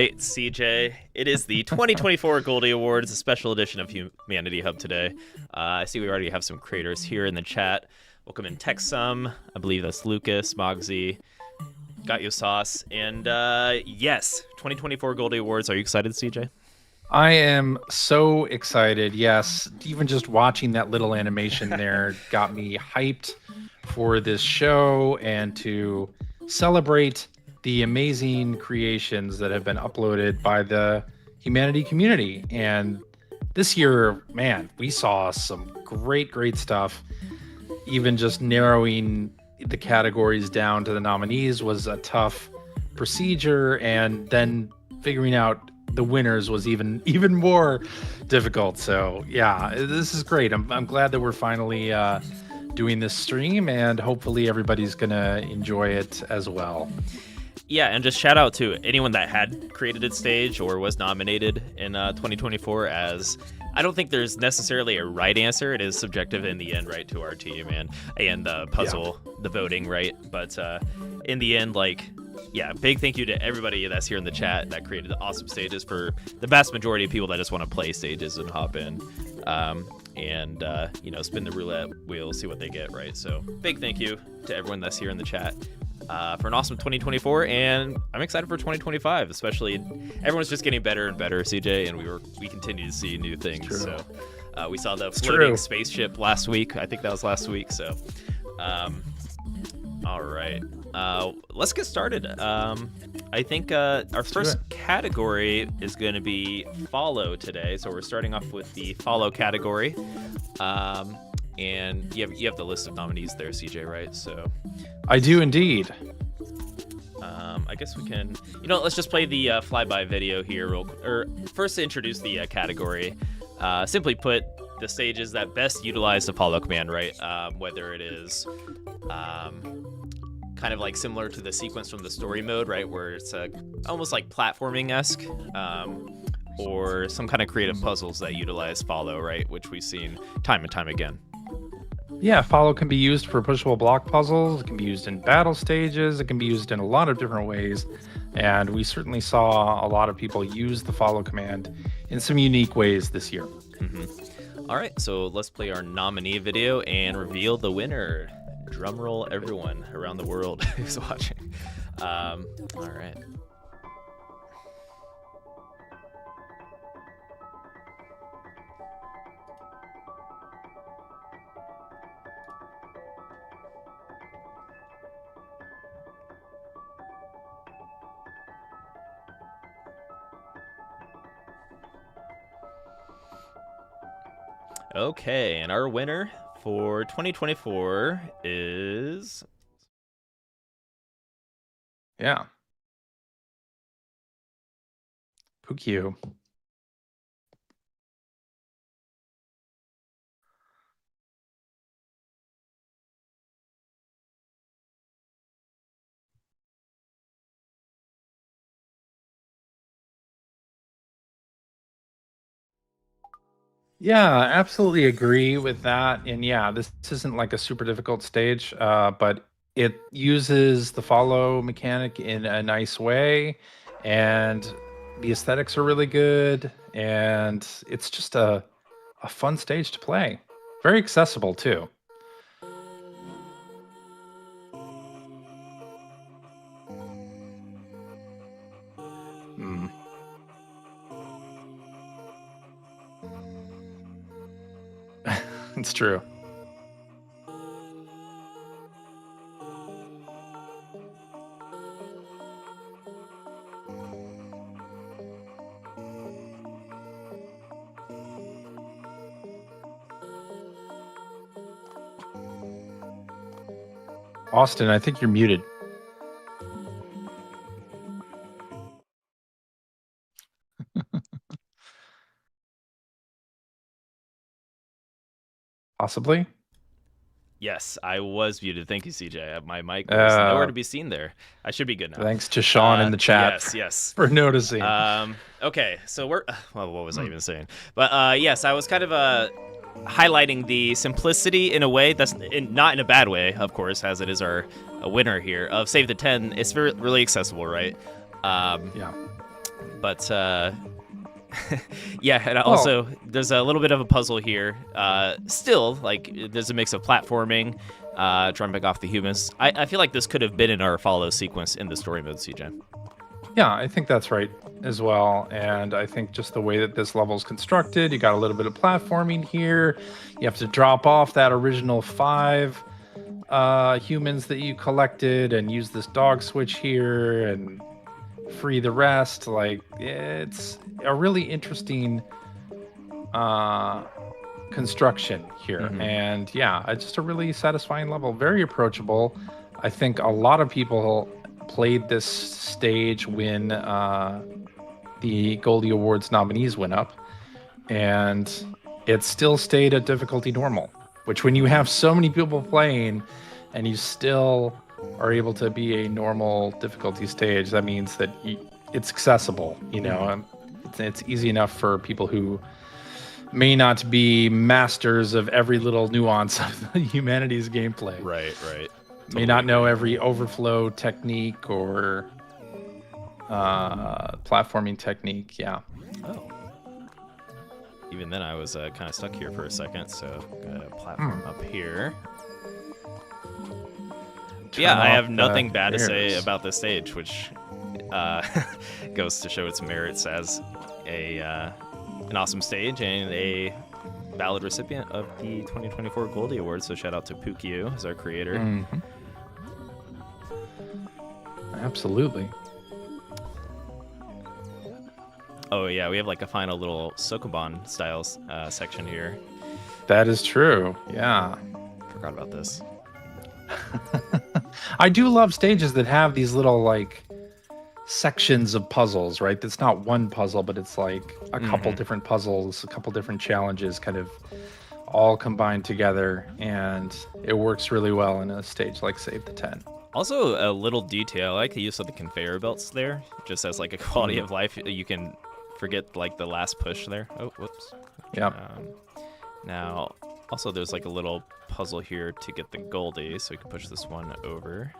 right, CJ. It is the 2024 Goldie Awards, a special edition of Humanity Hub today. I see we already have some creators here in the chat. Welcome in TechSum. I believe that's Lucas, Mogsy, Got Yo Sauce. And yes, 2024 Goldie Awards. Are you excited, CJ? I am so excited. Yes, even just watching that little animation there got me hyped for this show and to celebrate the amazing creations that have been uploaded by the Humanity community. And this year, man, we saw some great stuff. Even just narrowing the categories down to the nominees was a tough procedure, and then figuring out the winners was even more difficult. So yeah, this is great. I'm glad that we're finally doing this stream, and hopefully everybody's gonna enjoy it as well. Yeah, and just shout out to anyone that had created a stage or was nominated in 2024. As I don't think there's necessarily a right answer. It is subjective in the end, right, to our team and the puzzle, the voting, right? But in the end, big thank you to everybody that's here in the chat that created awesome stages. For the vast majority of people that just want to play stages and hop in, and spin the roulette wheel, see what they get, right? So big thank you to everyone that's here in the chat. For an awesome 2024, and I'm excited for 2025. Especially, everyone's just getting better and better, CJ, and we continue to see new things. So we saw the floating spaceship last week. I think that was last week. So, all right, let's get started. I think our first category is going to be follow today. So we're starting off with the follow category. And you have the list of nominees there, CJ, right? So I do indeed. I guess we can, let's just play the flyby video here first to introduce the category. Simply put, the stages that best utilize the follow command, right? Whether it is kind of like similar to the sequence from the story mode, right? Where it's almost like platforming-esque, or some kind of creative puzzles that utilize follow, right? Which we've seen time and time again. Yeah, follow can be used for pushable block puzzles. It can be used in battle stages. It can be used in a lot of different ways. And we certainly saw a lot of people use the follow command in some unique ways this year. Mm-hmm. All right, so let's play our nominee video and reveal the winner. Drum roll, everyone around the world who's watching. All right. Okay, and our winner for 2024 is... Yeah. Pukyu. Yeah, absolutely agree with that. And yeah, this isn't like a super difficult stage, but it uses the follow mechanic in a nice way, and the aesthetics are really good, and it's just a fun stage to play. Very accessible too. It's true. Austin, I think you're muted. Possibly. Yes, I was muted. Thank you, CJ. My mic was nowhere to be seen there. I should be good now. Thanks to Sean in the chat. Yes. For noticing. Okay, so what was I even saying? But yes, I was kind of highlighting the simplicity in a way that's not in a bad way, of course, as it is a winner here of Save the 10. It's really accessible, right? Yeah. But yeah, and also there's a little bit of a puzzle here. Still, like, there's a mix of platforming, jumping off the humans. I feel like this could have been in our follow sequence in the story mode, CJ. Yeah, I think that's right as well. And I think just the way that this level is constructed, you got a little bit of platforming here. You have to drop off that original 5 humans that you collected and use this dog switch here and free the rest. Like, it's a really interesting construction here. And yeah, it's just a really satisfying level, very approachable. I think a lot of people played this stage when the Goldie Awards nominees went up, and it still stayed at difficulty normal, which when you have so many people playing and you still are able to be a normal difficulty stage, that means that it's accessible, you know. It's easy enough for people who may not be masters of every little nuance of the humanities gameplay. Right. May not know every overflow technique or platforming technique. Yeah. Oh. Even then, I was kind of stuck here for a second, so got a platform up here. Yeah, I have nothing bad to say about this stage, which goes to show its merits as an awesome stage and a valid recipient of the 2024 Goldie Awards. So shout out to Pukyu as our creator. Absolutely. Oh yeah, we have like a final little Sokoban styles section here. That is true. Yeah. Forgot about this. I do love stages that have these little like sections of puzzles, right? That's not one puzzle, but it's like a couple different puzzles, a couple different challenges kind of all combined together, and it works really well in a stage like Save the 10. Also, a little detail, I like the use of the conveyor belts there, just as like a quality of life. You can forget like the last push there. Oh, whoops. Yeah. Now, also there's like a little puzzle here to get the Goldie, so we can push this one over.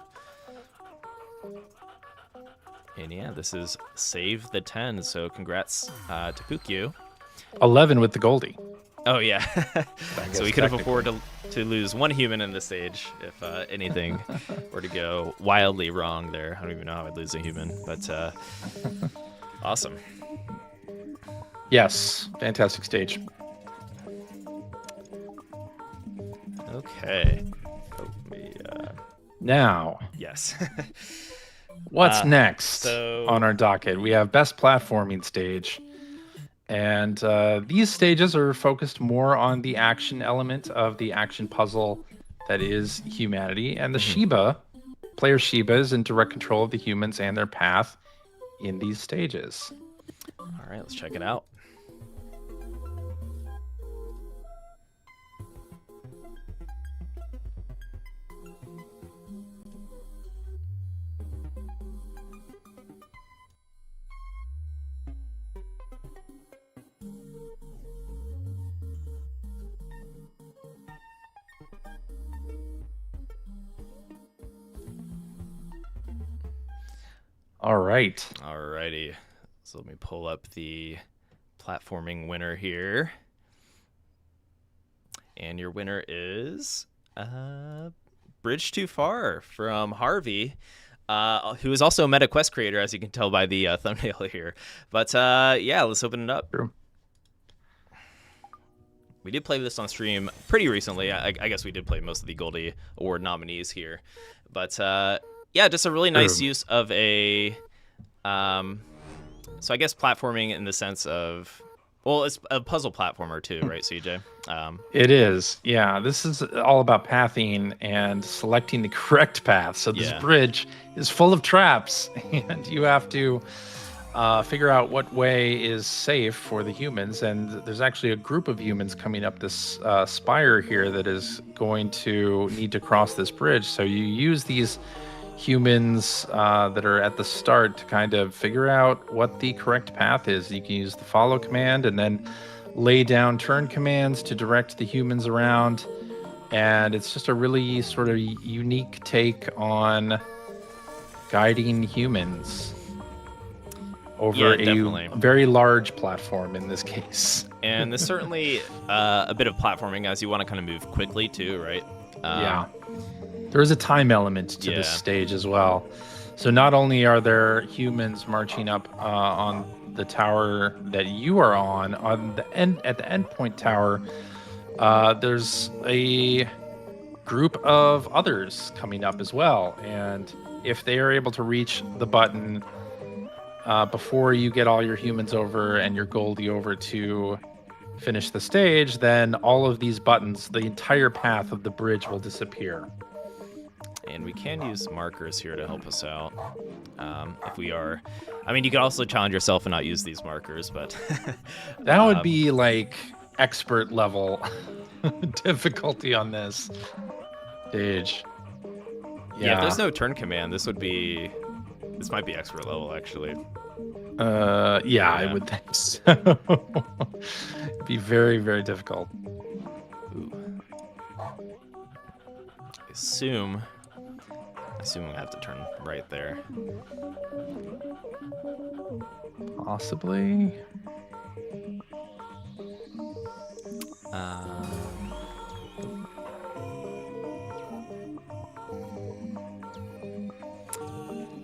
And yeah, this is Save the 10, so congrats to Pukyu. 11 with the Goldie. Oh yeah, so we could have afforded to lose one human in this stage if anything were to go wildly wrong there. I don't even know how I'd lose a human, but awesome. Yes, fantastic stage. Okay. Now. Yes. What's next on our docket? We have Best Platforming Stage. And these stages are focused more on the action element of the action puzzle that is humanity. And the Shiba, player Shiba, is in direct control of the humans and their path in these stages. All right, let's check it out. Alrighty. So let me pull up the platforming winner here. And your winner is Bridge Too Far from Harvey, who is also a MetaQuest creator, as you can tell by the thumbnail here. But yeah, let's open it up. True. We did play this on stream pretty recently. I guess we did play most of the Goldie Award nominees here. But yeah, just a really nice use of a... so I guess platforming in the sense of... Well, it's a puzzle platformer too, right, CJ? It is, yeah. This is all about pathing and selecting the correct path. So this bridge is full of traps, and you have to figure out what way is safe for the humans. And there's actually a group of humans coming up this spire here that is going to need to cross this bridge. So you use these humans that are at the start to kind of figure out what the correct path is. You can use the follow command and then lay down turn commands to direct the humans around. And it's just a really sort of unique take on guiding humans. over definitely. a very large platform in this case. And there's certainly a bit of platforming as you want to kind of move quickly too, right? There is a time element to this stage as well. So not only are there humans marching up on the tower that you are on the end at the endpoint tower, there's a group of others coming up as well. And if they are able to reach the button before you get all your humans over and your Goldie over to finish the stage, then all of these buttons, the entire path of the bridge will disappear. And we can use markers here to help us out. If we are, I mean, you could also challenge yourself and not use these markers, but that would be like expert level difficulty on this stage. Yeah, if there's no turn command, this might be expert level actually. I would think so. It'd be very, very difficult. Ooh. I assume we have to turn right there. Possibly.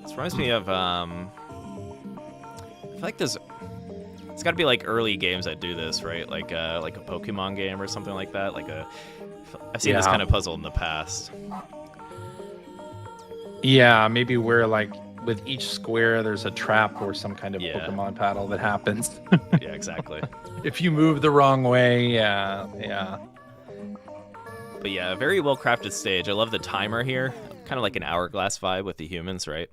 This reminds me of I feel like it's got to be like early games that do this, right? Like a Pokemon game or something like that. I've seen this kind of puzzle in the past. Yeah, maybe where like with each square there's a trap or some kind of Pokemon paddle that happens. Yeah, exactly. If you move the wrong way, yeah. But yeah, a very well crafted stage. I love the timer here, kind of like an hourglass vibe with the humans, right?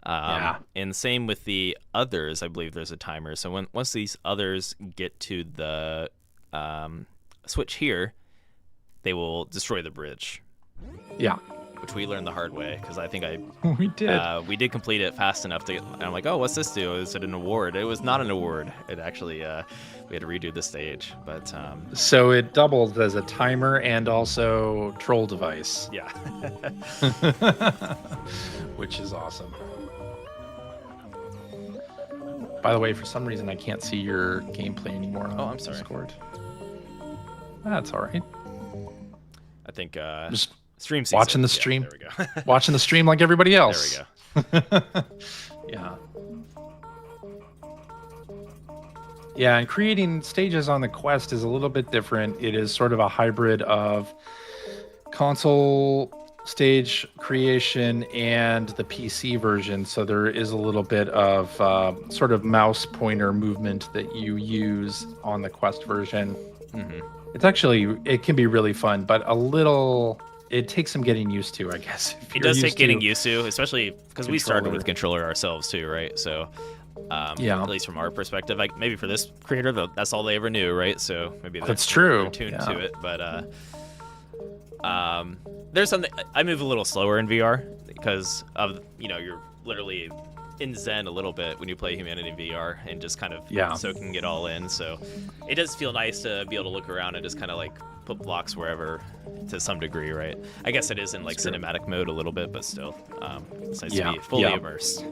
And same with the others. I believe there's a timer. So once these others get to the switch here, they will destroy the bridge. Yeah. Which we learned the hard way, because I think we did. We did complete it fast enough to. And I'm like, oh, what's this do? Is it an award? It was not an award. It actually we had to redo the stage. But so it doubled as a timer and also troll device. Yeah. Which is awesome. By the way, for some reason I can't see your gameplay anymore on I'm sorry. Discord. That's all right. I think just stream watching the stream. There we go. Watching the stream like everybody else. There we go. Yeah. Yeah, and creating stages on the Quest is a little bit different. It is sort of a hybrid of console stage creation and the PC version. So there is a little bit of sort of mouse pointer movement that you use on the Quest version. Mm-hmm. It can be really fun, but it takes some getting used to, I guess. It does take getting used to, especially because we started with controller ourselves too, right? So, at least from our perspective, like maybe for this creator, that's all they ever knew, right? So maybe that's true. They're tuned to it, but there's something. I move a little slower in VR because of you're literally in Zen a little bit when you play Humanity in VR and just kind of soaking it all in. So it does feel nice to be able to look around and just kind of like put blocks wherever to some degree, right? I guess it is in like cinematic mode a little bit, but still, it's nice to be fully immersed.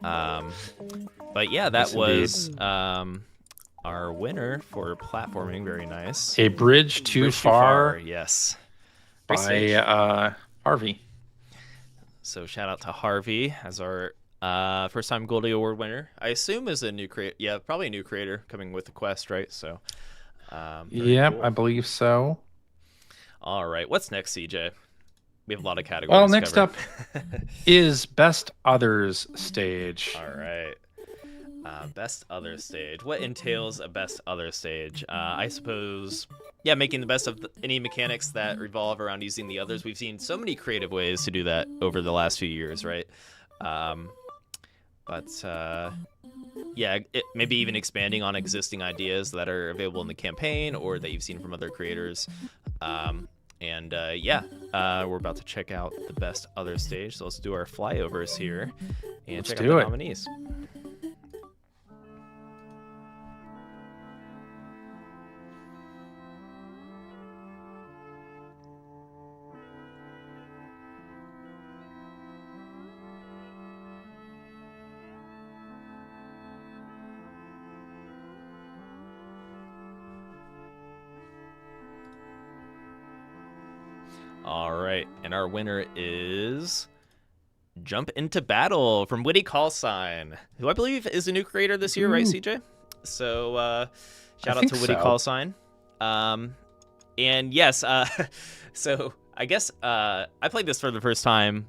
But yeah, that was our winner for platforming. Very nice. A Bridge Too Far. Yes. By Harvey. So shout out to Harvey as our first time Goldie Award winner. I assume is a new creator. Yeah, probably a new creator coming with the Quest, right? So. Cool. I believe so. All right, what's next, CJ? We have a lot of categories. Well, next up is Best Others stage. All right. Best Other stage. What entails a Best Other stage? I suppose, making the best of any mechanics that revolve around using the others. We've seen so many creative ways to do that over the last few years, right? Maybe even expanding on existing ideas that are available in the campaign or that you've seen from other creators. We're about to check out the Best Other stage. So let's do our flyovers here and check out the nominees. All right, and our winner is Jump Into Battle from Witty Callsign, who I believe is a new creator this year, right, CJ? So shout out to Witty Callsign. And yes, so I guess I played this for the first time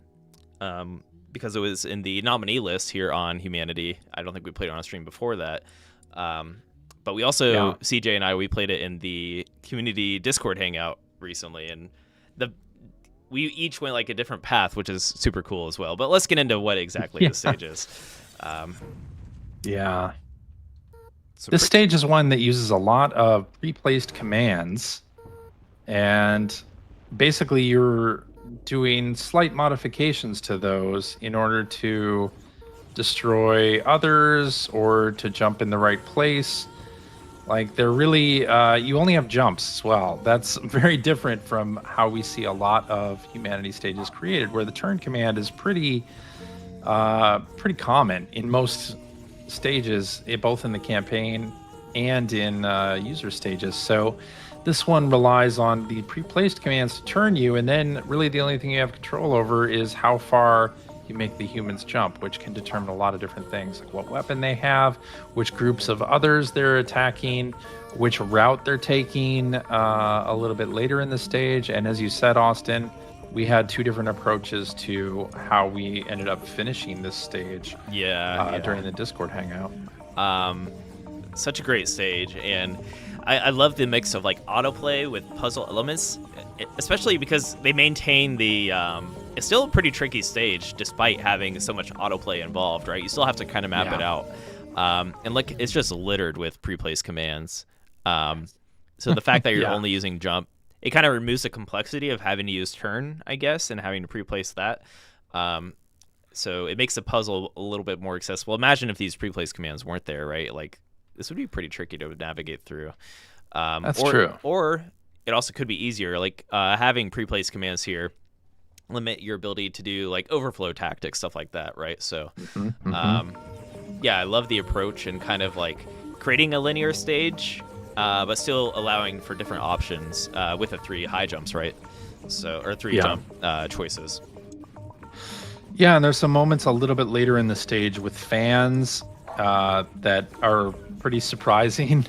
because it was in the nominee list here on Humanity. I don't think we played it on a stream before that. But we also, CJ and I, we played it in the community Discord hangout recently, and we each went like a different path, which is super cool as well. But let's get into what exactly the stage is. So this stage is one that uses a lot of pre-placed commands, and basically you're doing slight modifications to those in order to destroy others or to jump in the right place. Like, they're really, you only have jumps as well. That's very different from how we see a lot of Humanity stages created, where the turn command is pretty common in most stages, both in the campaign and in user stages. So this one relies on the pre-placed commands to turn you, and then really the only thing you have control over is how far you make the humans jump, which can determine a lot of different things, like what weapon they have, which groups of others they're attacking, which route they're taking a little bit later in the stage. And as you said, Austin, we had two different approaches to how we ended up finishing this stage during the Discord hangout. Such a great stage, and I love the mix of like autoplay with puzzle elements, especially because they maintain the it's still a pretty tricky stage despite having so much autoplay involved, right? You still have to kind of map it out. And like, it's just littered with pre-placed commands. So the fact that you're only using jump, it kind of removes the complexity of having to use turn, I guess, and having to pre-place that. So it makes the puzzle a little bit more accessible. Imagine if these pre-placed commands weren't there, right? Like, this would be pretty tricky to navigate through. That's true. Or it also could be easier, like having pre-placed commands here limit your ability to do like overflow tactics, stuff like that, right? So I love the approach and kind of like creating a linear stage, but still allowing for different options with the 3 high jumps, right? So, or 3 jump choices. Yeah, and there's some moments a little bit later in the stage with fans that are pretty surprising.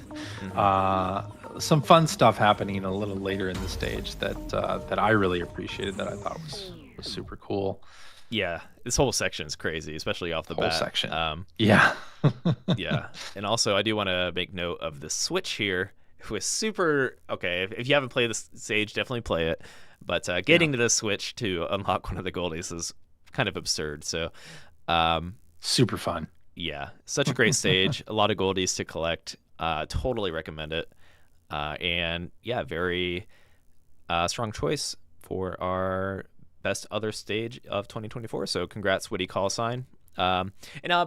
Some fun stuff happening a little later in the stage that I really appreciated, that I thought was super cool. Yeah, this whole section is crazy, especially off the bat. Whole section. Yeah. And also, I do want to make note of the switch here. It was super... Okay, if you haven't played this stage, definitely play it. But getting to the switch to unlock one of the goldies is kind of absurd. So, super fun. Yeah, such a great stage. A lot of goldies to collect. Totally recommend it. And yeah, very strong choice for our best other stage of 2024. So congrats, Witty Callsign. And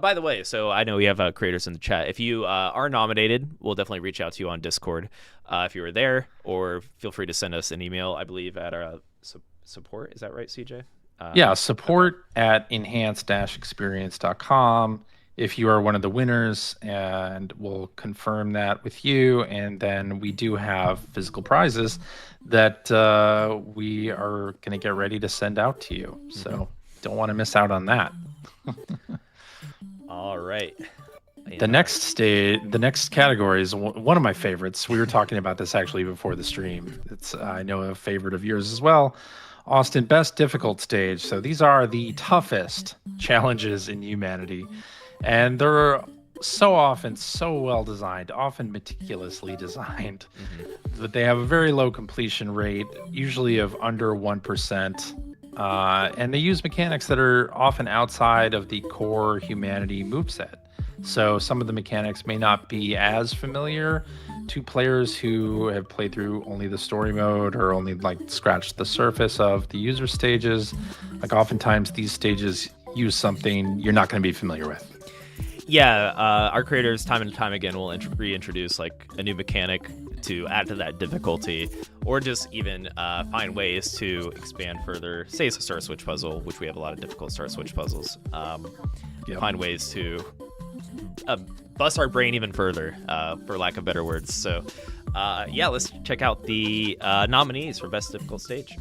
by the way, so I know we have creators in the chat. If you are nominated, we'll definitely reach out to you on Discord if you were there, or feel free to send us an email, I believe, at our support. Is that right, CJ? Support at enhanced-experience.com. If you are one of the winners, and we'll confirm that with you. And then we do have physical prizes that we are going to get ready to send out to you. So don't want to miss out on that. All right. The next category is one of my favorites. We were talking about this actually before the stream. It's, I know, a favorite of yours as well. Austin, best difficult stage. So these are the toughest challenges in Humanity. And they're so often so well designed, often meticulously designed, that they have a very low completion rate, usually of under 1%. And they use mechanics that are often outside of the core Humanity moveset. So some of the mechanics may not be as familiar to players who have played through only the story mode or only like scratched the surface of the user stages. Like, oftentimes these stages use something you're not going to be familiar with. Yeah, our creators time and time again will reintroduce like a new mechanic to add to that difficulty, or just even find ways to expand further. Say it's a star switch puzzle, which we have a lot of difficult star switch puzzles. Find ways to bust our brain even further, for lack of better words. So let's check out the nominees for best difficult stage.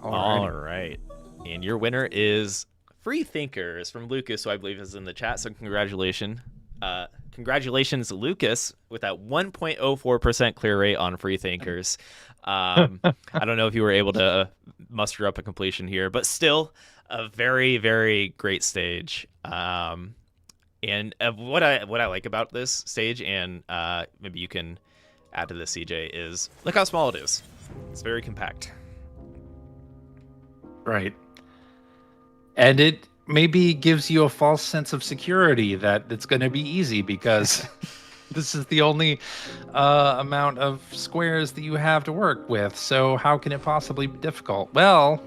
All right. And your winner is Free Thinkers from Lucas, who I believe is in the chat. So congratulations, Lucas, with that 1.04% clear rate on Free Thinkers. I don't know if you were able to muster up a completion here, but still a very, very great stage. And what I like about this stage, and maybe you can add to this, CJ, is look how small it is. It's very compact. Right. And it maybe gives you a false sense of security that it's going to be easy because this is the only amount of squares that you have to work with. So how can it possibly be difficult? Well,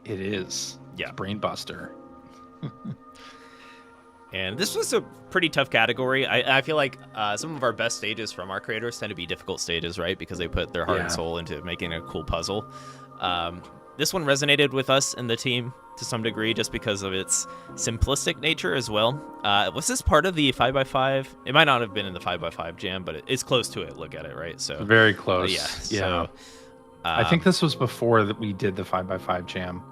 it is. Yeah. It's brain buster. And this was a pretty tough category. I feel like some of our best stages from our creators tend to be difficult stages, right? Because they put their heart and soul into making a cool puzzle. This one resonated with us in the team to some degree just because of its simplistic nature as well. Was this part of the 5x5? It might not have been in the 5x5 jam, but it's close to it. Look at it, right? So very close. Yeah. So, I think this was before that we did the 5x5 jam.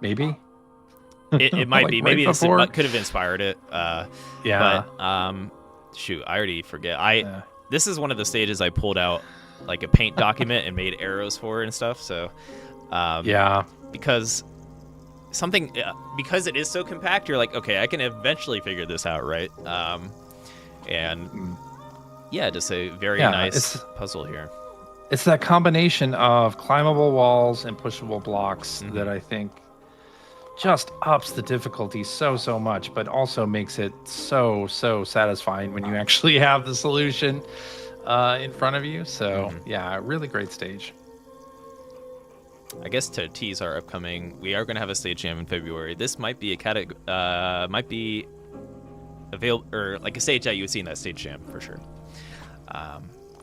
Maybe? It might be. Maybe this could have inspired it. Yeah. But shoot, I already forget. This is one of the stages I pulled out like a paint document and made arrows for and stuff. So because it is so compact, you're like, okay, I can eventually figure this out, right? Just a very nice puzzle here. It's that combination of climbable walls and pushable blocks that I think just ups the difficulty so much, but also makes it so satisfying when you actually have the solution in front of you. So really great stage. I guess to tease our upcoming, we are going to have a stage jam in February. This might be might be available, or like a stage that you would see in that stage jam for sure.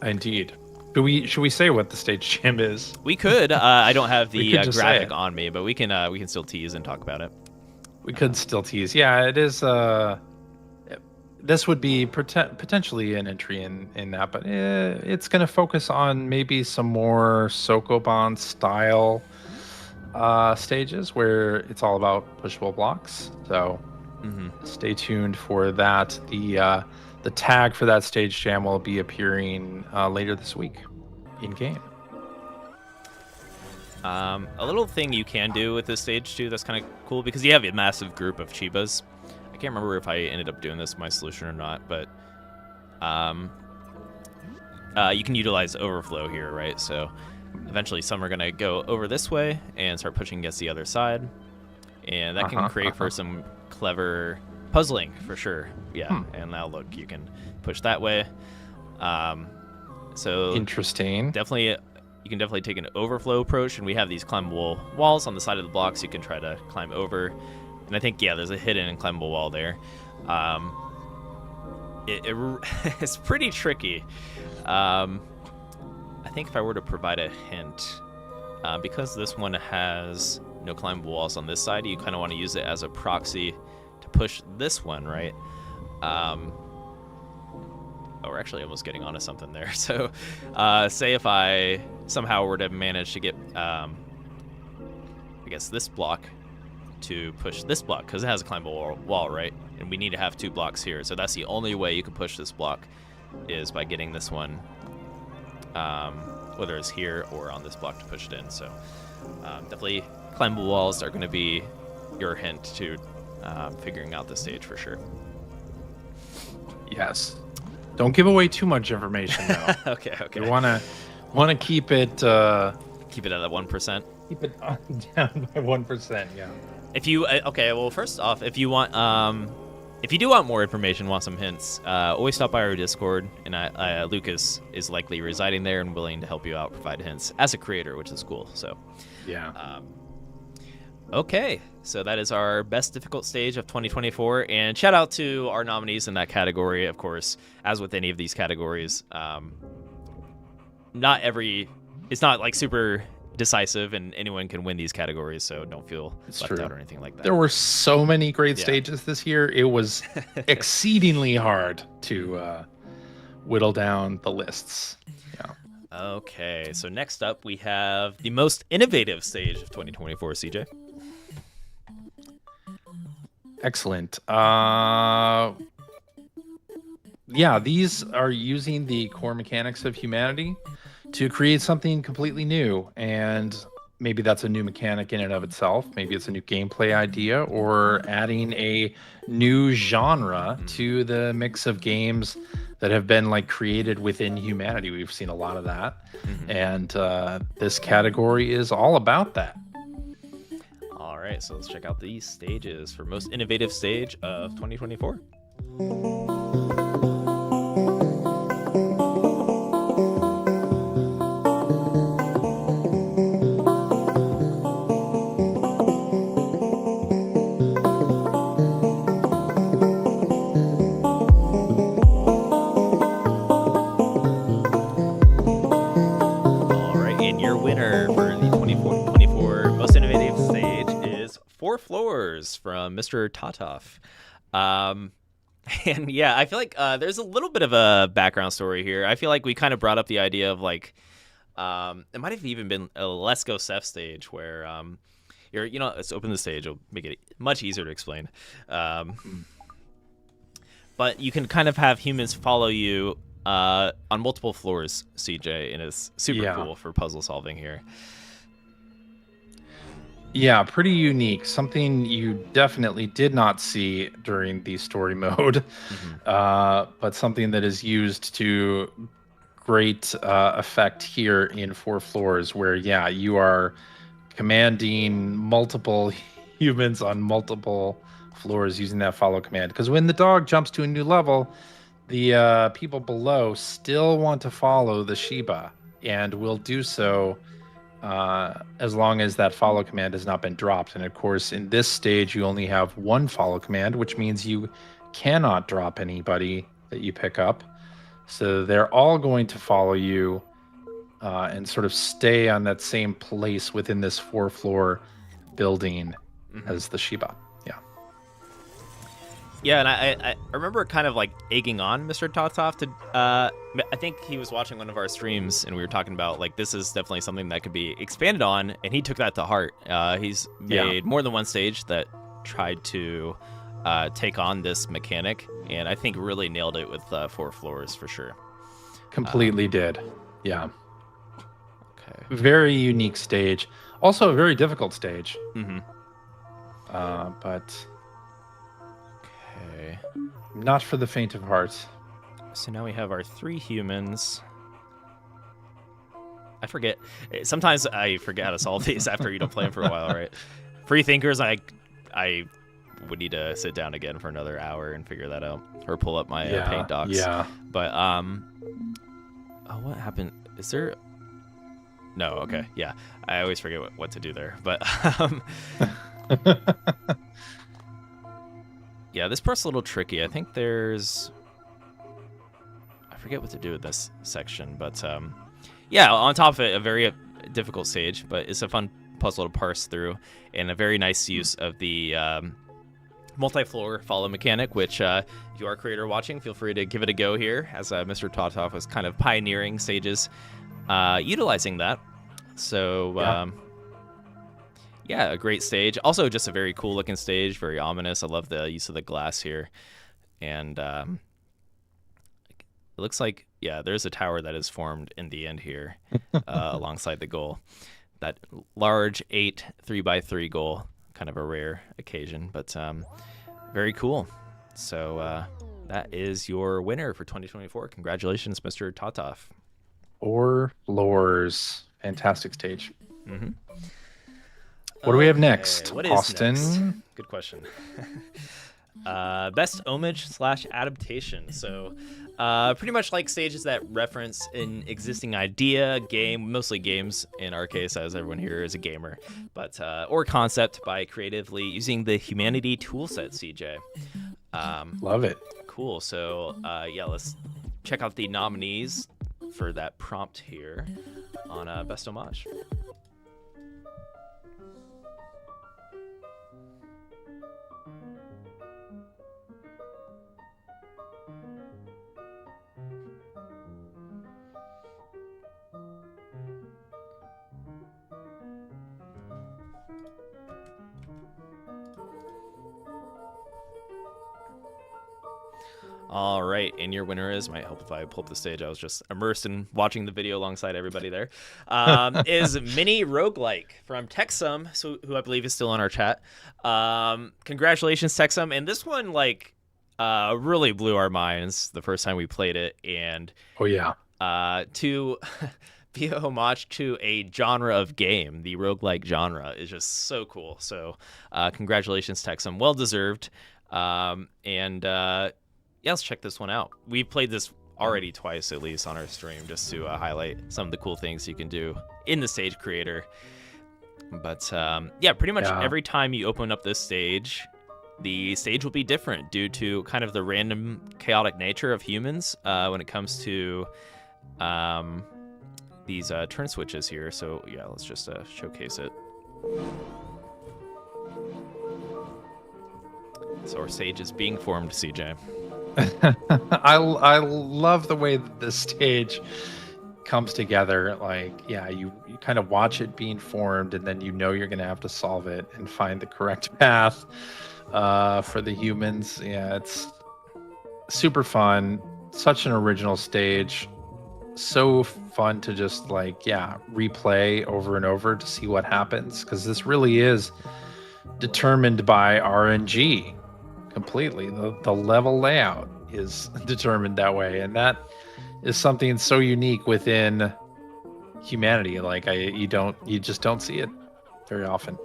Indeed. Should we say what the stage jam is? We could. I don't have the graphic on me, but we can still tease and talk about it. We could still tease. Yeah, it is. This would be potentially an entry in that, but it's going to focus on maybe some more Sokoban style stages where it's all about pushable blocks. So stay tuned for that. The tag for that stage jam will be appearing later this week in game. A little thing you can do with this stage too that's kind of cool, because you have a massive group of Chibas. I can't remember if I ended up doing this in my solution or not, but you can utilize overflow here, right? So eventually some are going to go over this way and start pushing against the other side, and that can create for some clever puzzling for sure. And now look, you can push that way. So interesting. You can definitely take an overflow approach, and we have these climbable walls on the side of the blocks you can try to climb over. And I think there's a hidden and climbable wall there. It's pretty tricky. I think if I were to provide a hint, because this one has no climbable walls on this side, you kind of want to use it as a proxy to push this one, right? We're actually almost getting onto something there. So say if I somehow were to manage to get, I guess, this block to push this block, because it has a climbable wall, right? And we need to have two blocks here. So that's the only way you can push this block, is by getting this one, whether it's here or on this block, to push it in. So definitely climbable walls are going to be your hint to figuring out the stage for sure. Yes. Don't give away too much information, though. Okay. You want to keep it keep it at that 1%. Keep it down by 1%. Yeah. If you well, first off, if you want if you do want more information, want some hints, always stop by our Discord, and Lucas is likely residing there and willing to help you out, provide hints as a creator, which is cool. So yeah. Okay, so that is our best difficult stage of 2024, and shout out to our nominees in that category. Of course, as with any of these categories, it's not like super decisive, and anyone can win these categories, so don't feel left out or anything like that. There were so many great stages this year. It was exceedingly hard to whittle down the lists. Okay, so next up we have the most innovative stage of 2024, CJ. Excellent. Yeah, these are using the core mechanics of humanity to create something completely new. And maybe that's a new mechanic in and of itself. Maybe it's a new gameplay idea, or adding a new genre to the mix of games that have been like created within humanity. We've seen a lot of that. And this category is all about that. All right, so let's check out these stages for most innovative stage of 2024. Floors from Mr. Tatoff. And yeah, I feel like there's a little bit of a background story here. I feel like we kind of brought up the idea of like, it might have even been a Let's Go Seth stage where let's open the stage. It'll make it much easier to explain. But you can kind of have humans follow you on multiple floors, CJ, and it's super cool for puzzle solving here. Yeah, pretty unique. Something you definitely did not see during the story mode, but something that is used to great effect here in 4 Floors, where, you are commanding multiple humans on multiple floors using that follow command. Because when the dog jumps to a new level, the people below still want to follow the Shiba and will do so as long as that follow command has not been dropped. And of course, in this stage, you only have one follow command, which means you cannot drop anybody that you pick up. So they're all going to follow you and sort of stay on that same place within this 4-floor building as the Shiba. Yeah, and I remember kind of like egging on Mr. Totov to, I think he was watching one of our streams and we were talking about like, this is definitely something that could be expanded on, and he took that to heart. He's made more than one stage that tried to take on this mechanic, and I think really nailed it with 4 Floors for sure. Completely did. Yeah. Okay. Very unique stage. Also a very difficult stage. But... Okay. Not for the faint of heart. So now we have our 3 humans. I forget. Sometimes I forget how to solve these after you don't play them for a while, right? Free thinkers, I would need to sit down again for another hour and figure that out, or pull up my paint docs. Yeah. But what happened? Is there? No. Okay. Yeah. I always forget what to do there. But yeah, this part's a little tricky. I think I forget what to do with this section, but yeah, on top of it, a very difficult stage, but it's a fun puzzle to parse through, and a very nice use of the multi-floor follow mechanic, which if you are a creator watching, feel free to give it a go here, as Mr. Totov was kind of pioneering stages utilizing that. So yeah, a great stage. Also, just a very cool looking stage, very ominous. I love the use of the glass here. And it looks like, there's a tower that is formed in the end here alongside the goal. That large 8 3x3 goal, kind of a rare occasion, but very cool. So that is your winner for 2024. Congratulations, Mr. Totov. 4 Floors. Fantastic stage. What do we have next, Austin? Next? Good question. Best homage / adaptation. So pretty much like stages that reference an existing idea, game, mostly games in our case, as everyone here is a gamer, but or concept by creatively using the Humanity toolset, CJ. Love it. Cool. So let's check out the nominees for that prompt here on Best Homage. All right, and your winner is, might help if I pull up the stage. I was just immersed in watching the video alongside everybody there. Is Mini Roguelike from Techsum, who I believe is still on our chat. Congratulations, Techsum. And this one, like, really blew our minds the first time we played it. And oh yeah, to be a homage to a genre of game, the roguelike genre, is just so cool. So congratulations, Techsum. Well deserved. Yeah, let's check this one out. We've played this already twice, at least, on our stream, just to highlight some of the cool things you can do in the stage creator. But yeah, pretty much every time you open up this stage, the stage will be different due to kind of the random, chaotic nature of humans when it comes to these turn switches here. So yeah, let's just showcase it. So our stage is being formed, CJ. I love the way that this stage comes together. Like, yeah, you kind of watch it being formed, and then you know you're going to have to solve it and find the correct path for the humans. Yeah, it's super fun. Such an original stage. So fun to just, like, yeah, replay over and over to see what happens, because this really is determined by RNG. Completely. The level layout is determined that way, and that is something so unique within humanity. Like, you just don't see it very often.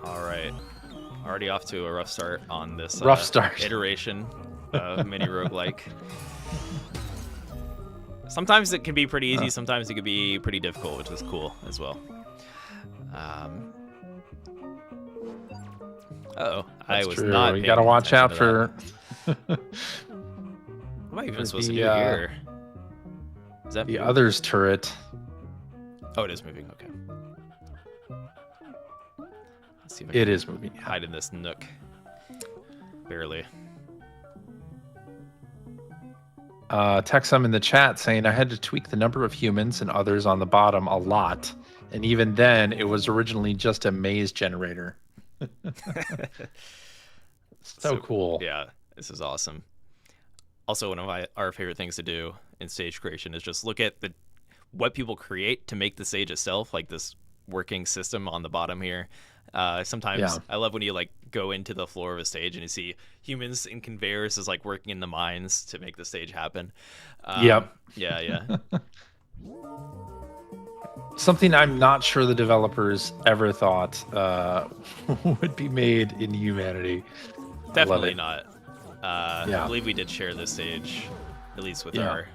All right, already off to a rough start on this iteration of Mini Roguelike. Sometimes it can be pretty easy, sometimes it can be pretty difficult, which is cool as well. I was true. not. You gotta watch out for. What am I even supposed to do here? Is that the other's turret? Oh, it is moving. Okay. Let's see if it is moving. Hide in this nook. Barely. Techsum in the chat saying I had to tweak the number of humans and others on the bottom a lot, and even then, it was originally just a maze generator. so cool. Yeah, this is awesome. Also, one of our favorite things to do in stage creation is just look at what people create to make the stage itself, like this working system on the bottom here. Sometimes I love when you like go into the floor of a stage and you see humans and conveyors is like working in the mines to make the stage happen. Yep. Yeah. Something I'm not sure the developers ever thought would be made in humanity. Definitely not. I believe we did share this stage, at least with our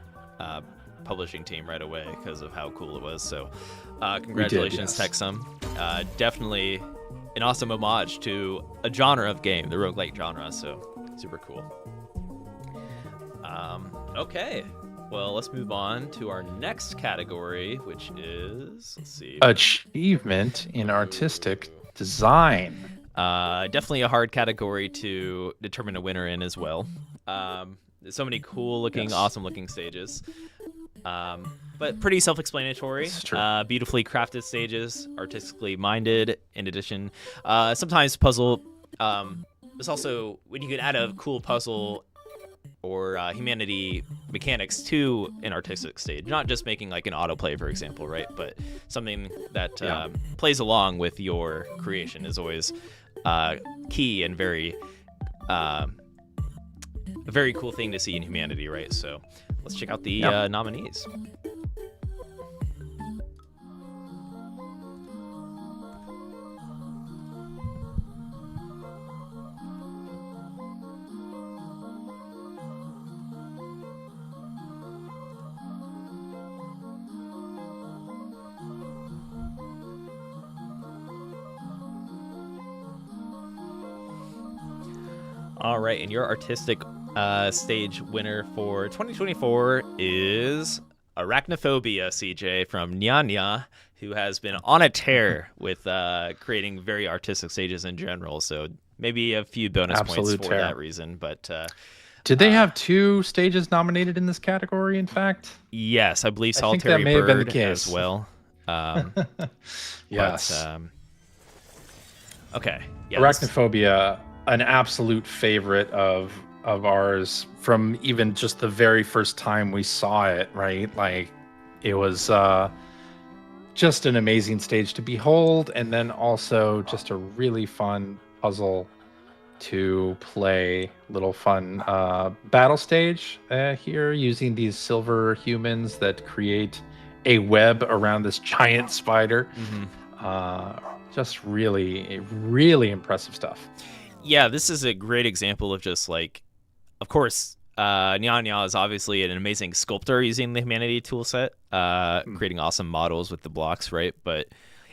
publishing team right away because of how cool it was. So congratulations, Techsum. Definitely an awesome homage to a genre of game, the roguelike genre. So super cool. Okay. Well, let's move on to our next category, which is, let's see. Achievement in artistic design. Definitely a hard category to determine a winner in as well. There's so many cool looking, awesome looking stages. But pretty self-explanatory. Beautifully crafted stages, artistically minded. In addition, sometimes puzzle. There's also when you can add a cool puzzle or humanity mechanics to an artistic stage, not just making like an autoplay, for example, right? But something that plays along with your creation is always key and very a very cool thing to see in humanity, right? So let's check out the nominees. All right, and your artistic stage winner for 2024 is Arachnophobia, CJ, from Nyanya, who has been on a tear with creating very artistic stages in general. So maybe a few bonus points for that reason. But did they have 2 stages nominated in this category, in fact? Yes, I believe Solitary that may have been the Bird case. as well. Yes. Okay. Yeah, Arachnophobia, an absolute favorite of of ours from even just the very first time we saw it, right? Like, it was just an amazing stage to behold, and then also just a really fun puzzle to play. Little fun battle stage here, using these silver humans that create a web around this giant spider. Just really, really impressive stuff. Yeah, this is a great example of just like, of course, Nya is obviously an amazing sculptor using the Humanity toolset, creating awesome models with the blocks, right? But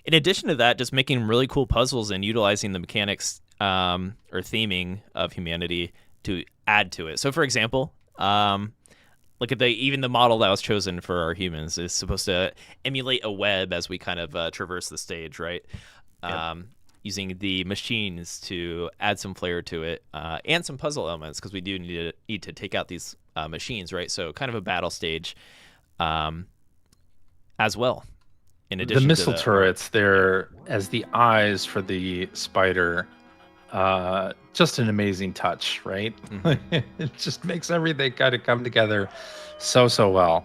in addition to that, just making really cool puzzles and utilizing the mechanics or theming of Humanity to add to it. So, for example, look at even the model that was chosen for our humans is supposed to emulate a web as we kind of traverse the stage, right? Yep. Using the machines to add some flair to it, and some puzzle elements, because we do need to take out these machines, right? So kind of a battle stage as well. In addition, the missile turrets, they're as the eyes for the spider. Just an amazing touch, right? It just makes everything kind of come together so well.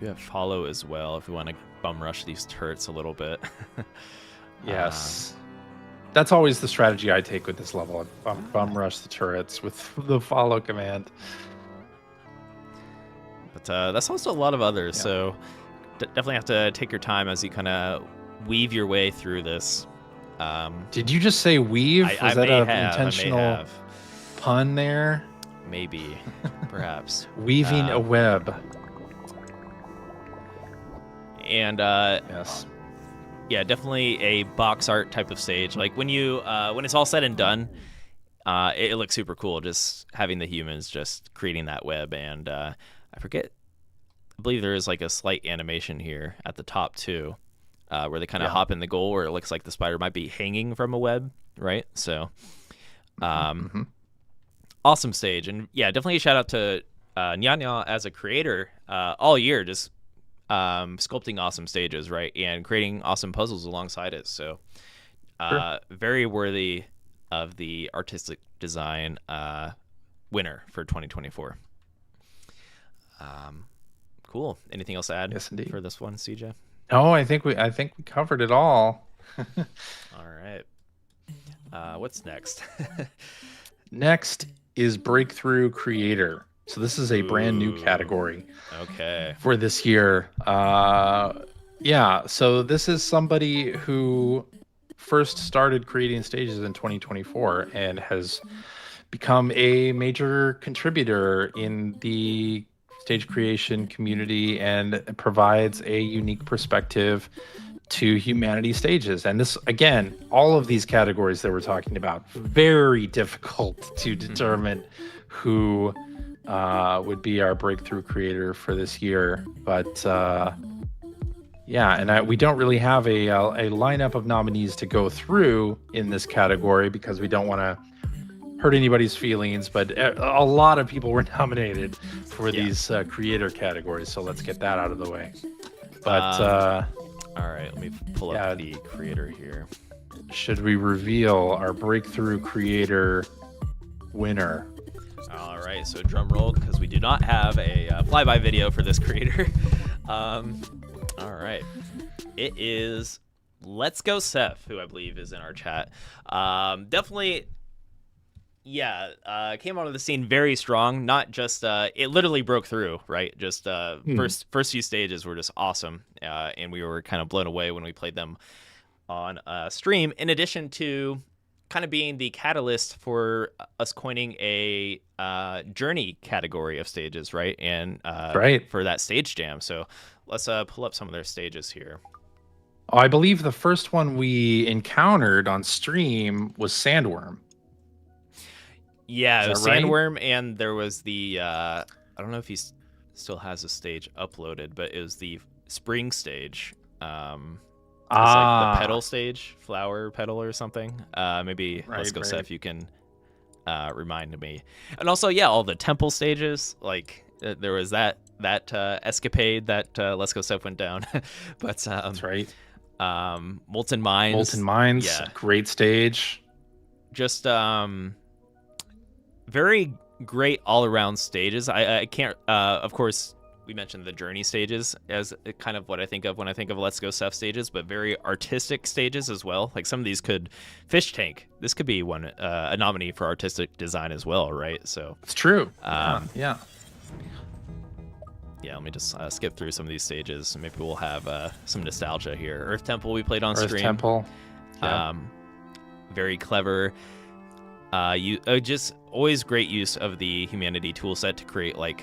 We have follow as well if we want to bum rush these turrets a little bit. Yes. That's always the strategy I take with this level. I bum rush the turrets with the follow command. But that's also a lot of others, so definitely have to take your time as you kind of weave your way through this. Did you just say weave? Was that an intentional pun there? Maybe, perhaps. Weaving a web. And yes. Yeah, definitely a box art type of stage. Like when it's all said and done, it looks super cool. Just having the humans just creating that web, and I believe there is like a slight animation here at the top too, where they kind of hop in the goal, where it looks like the spider might be hanging from a web, right? So, awesome stage, and yeah, definitely a shout out to Nya as a creator all year, just sculpting awesome stages, right, and creating awesome puzzles alongside it. So very worthy of the artistic design winner for 2024. Cool. Anything else to add? Yes, indeed. For this one, CJ? No, I think we covered it all. All right. What's next? Next is Breakthrough Creator. So this is a brand new category. Okay. For this year. So this is somebody who first started creating stages in 2024 and has become a major contributor in the stage creation community and provides a unique perspective to Humanity stages. And this, again, all of these categories that we're talking about, very difficult to determine who would be our breakthrough creator for this year. But we don't really have a lineup of nominees to go through in this category because we don't want to hurt anybody's feelings. But a lot of people were nominated for these creator categories, so let's get that out of the way. But all right, let me pull up the creator here. Should we reveal our breakthrough creator winner? All right, so drum roll, because we do not have a flyby video for this creator. All right, it is Let's Go Seth, who I believe is in our chat. Definitely, came onto the scene very strong. Not just it literally broke through, right? Just first few stages were just awesome, and we were kind of blown away when we played them on stream. In addition to kind of being the catalyst for us coining a journey category of stages, right? And for that stage jam. So let's pull up some of their stages here. Oh, I believe the first one we encountered on stream was Sandworm. Yeah, it was Sandworm, and there was the I don't know if he still has a stage uploaded, but it was the spring stage. It's like the petal stage, flower petal or something. Maybe Let's Go Seth, you can remind me. And also, all the temple stages, like there was that escapade that Let's Go Seth went down. But that's right. Molten Mines, great stage. Just very great all-around stages. I can't, of course, we mentioned the journey stages as kind of what I think of when I think of Let's Go Ceph stages, but very artistic stages as well. Like some of these could, Fish Tank, this could be one, a nominee for artistic design as well, right? So It's true. yeah, let me just skip through some of these stages. Maybe we'll have some nostalgia here. Earth Temple we played on Earth stream. Temple. Yeah. Very clever. You just always great use of the Humanity toolset to create like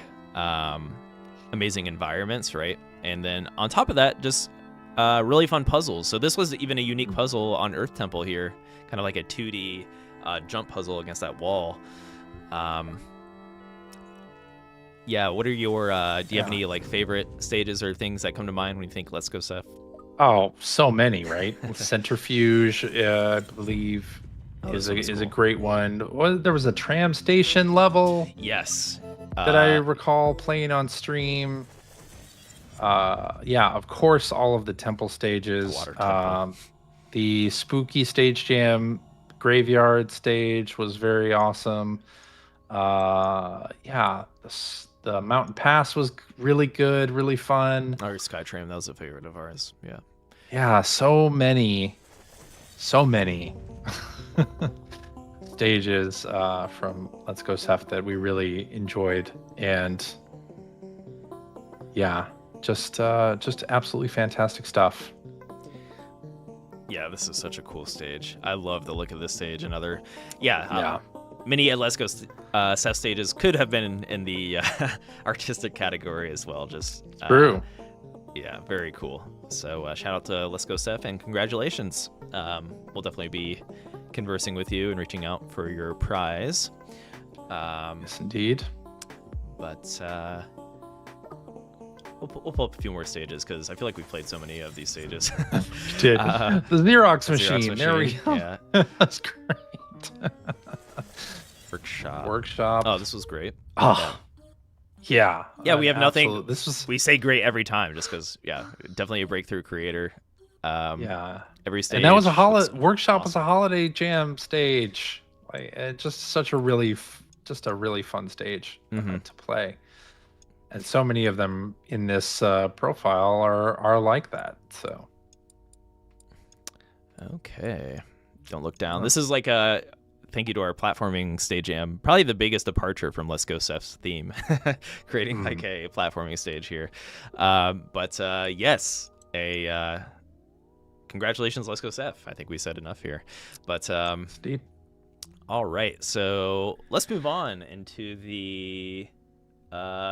amazing environments, right? And then on top of that, just really fun puzzles. So this was even a unique puzzle on Earth Temple here, kind of like a 2D jump puzzle against that wall. Yeah, what are your, do you have any like favorite stages or things that come to mind when you think Let's Go Ceph? Oh, so many, right? Centrifuge, I believe, is a great one. Well, there was a tram station level. Yes. That I recall playing on stream. Yeah, of course, all of the temple stages. Water temple. The spooky stage jam graveyard stage was very awesome. Yeah, the mountain pass was really good, really fun. Our Skytram, that was a favorite of ours. Yeah. Yeah, so many stages from Let's Go Ceph that we really enjoyed, and yeah, just absolutely fantastic stuff. Yeah, this is such a cool stage. I love the look of this stage. Another, many Let's Go Ceph stages could have been in the artistic category as well. Just True. Yeah, very cool. So shout out to Let's Go Ceph and congratulations. We'll definitely be conversing with you and reaching out for your prize. Yes, indeed. But we'll pull up a few more stages because I feel like we've played so many of these stages. We did. The Xerox machine. There we go. Yeah. That's great. Workshop. Oh, this was great. Oh. Yeah. Yeah, we have nothing. Absolutely. We say great every time just because, definitely a breakthrough creator. Every stage. And that was Workshop awesome. Was a holiday jam stage. Like, just such a really fun stage to play. And so many of them in this profile are like that. So. Okay. Don't look down. This is like a thank you to our platforming stage jam. Probably the biggest departure from Let's Go Ceph's theme, creating like a platforming stage here. But yes, congratulations, Let's Go Ceph. I think we said enough here. But Steve. All right, so let's move on into the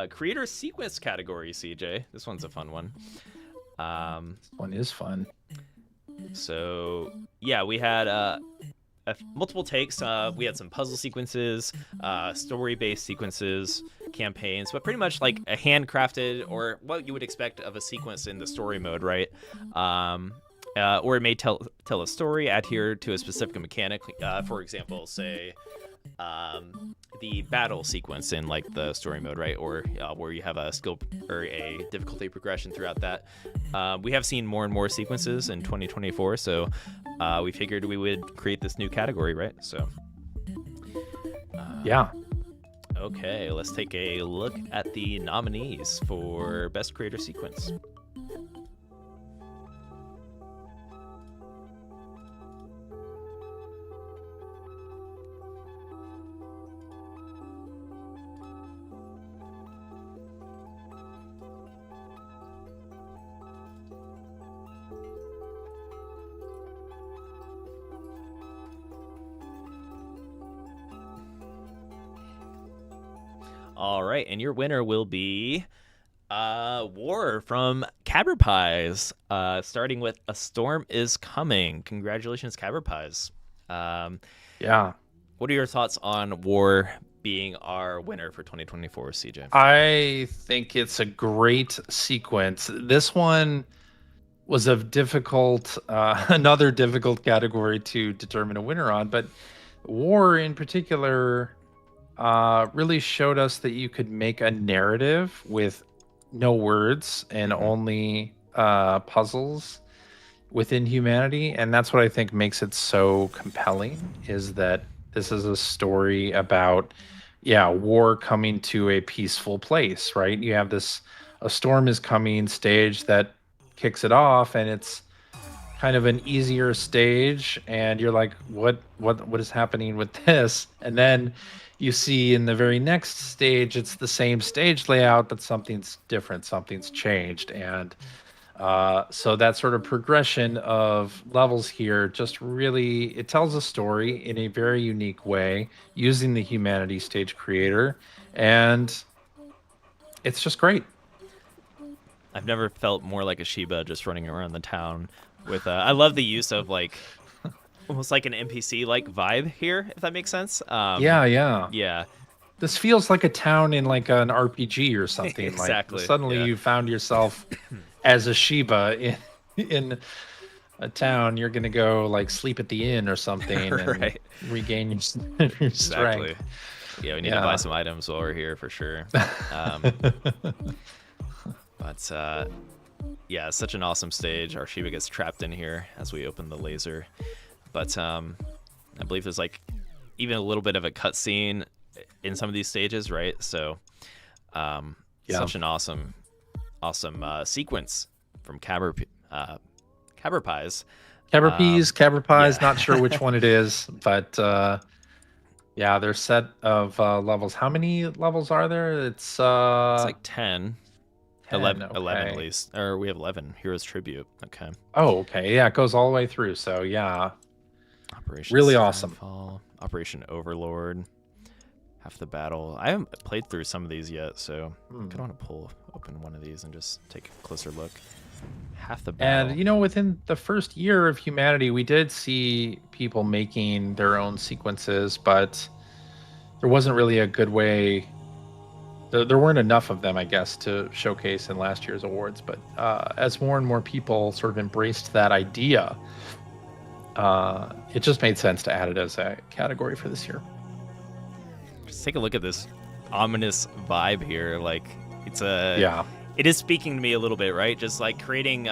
creator sequence category, CJ. This one's a fun one. This one is fun. So yeah, we had multiple takes. We had some puzzle sequences, story-based sequences, campaigns, but pretty much like a handcrafted or what you would expect of a sequence in the story mode, right? Or it may tell a story, adhere to a specific mechanic. For example, say the battle sequence in like the story mode, right? Or where you have a skill or a difficulty progression throughout that. We have seen more and more sequences in 2024, so we figured we would create this new category, right? So yeah. Okay, let's take a look at the nominees for Best Creator Sequence. All right, and your winner will be War from Caberpies, starting with A Storm is Coming. Congratulations, Caberpies. Yeah. What are your thoughts on War being our winner for 2024, CJ? I think it's a great sequence. This one was another difficult category to determine a winner on, but War in particular really showed us that you could make a narrative with no words and only puzzles within humanity. And that's what I think makes it so compelling, is that this is a story about war coming to a peaceful place, right? You have a storm is coming stage that kicks it off, and it's kind of an easier stage, and you're like, what is happening with this? And then you see in the very next stage, it's the same stage layout, but something's different, something's changed. And so that sort of progression of levels here just really, it tells a story in a very unique way using the Humanity Stage Creator, and it's just great. I've never felt more like a Shiba just running around the town with I love the use of like almost like an NPC like vibe here, if that makes sense. Yeah. This feels like a town in like an RPG or something. Exactly. Like suddenly you found yourself as a Shiba in a town. You're gonna go like sleep at the inn or something and regain your strength. Exactly. Yeah, we need to buy some items while we're here for sure. But yeah, such an awesome stage. Our Shiba gets trapped in here as we open the laser. But I believe there's like even a little bit of a cutscene in some of these stages, right? So such an awesome sequence from Caberpies. Caberpies, not sure which one it is, but their set of levels. How many levels are there? It's like 10. 11 at least. Or we have 11. Heroes Tribute. Okay. Oh, okay. Yeah, it goes all the way through. So, yeah. Operation really awesome. Fall, Operation Overlord. Half the battle. I haven't played through some of these yet, so I kind of want to open one of these and just take a closer look. Half the battle. And, within the first year of Humanity, we did see people making their own sequences, but there wasn't really a good way. There weren't enough of them, I guess, to showcase in last year's awards. But as more and more people sort of embraced that idea, it just made sense to add it as a category for this year. Just take a look at this ominous vibe here. Like, it's it is speaking to me a little bit, right? Just like creating,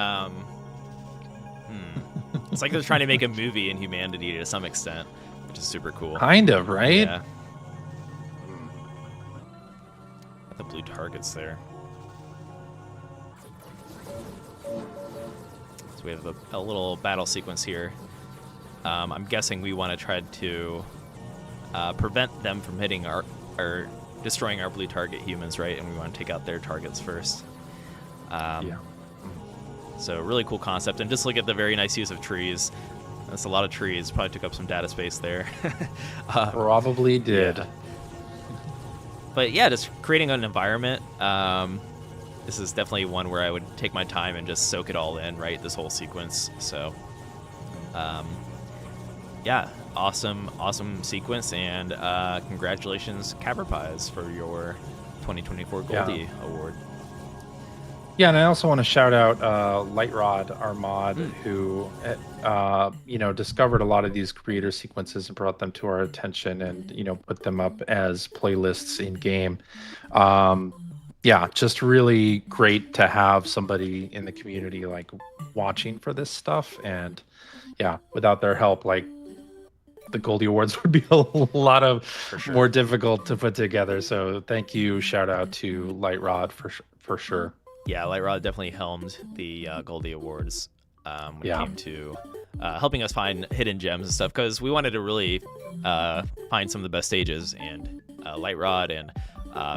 it's like they're trying to make a movie in Humanity to some extent, which is super cool. Kind of, right? Yeah. The blue targets there. So we have a little battle sequence here. I'm guessing we want to try to prevent them from hitting our destroying our blue target humans, right? And we want to take out their targets first. So really cool concept, and just look at the very nice use of trees. That's a lot of trees. Probably took up some data space there. Probably did. Yeah. But yeah, just creating an environment. This is definitely one where I would take my time and just soak it all in, right? This whole sequence. So, awesome sequence, and congratulations, Caberpies, for your 2024 Goldie Award. Yeah, and I also want to shout out Lightrod, our mod, who discovered a lot of these creator sequences and brought them to our attention, and put them up as playlists in game. Just really great to have somebody in the community like watching for this stuff, and without their help, like the Goldie Awards would be a lot of more difficult to put together. So thank you, shout out to Lightrod for sure. Yeah, Lightrod definitely helmed the Goldie Awards when it came to helping us find hidden gems and stuff, because we wanted to really find some of the best stages, and Lightrod and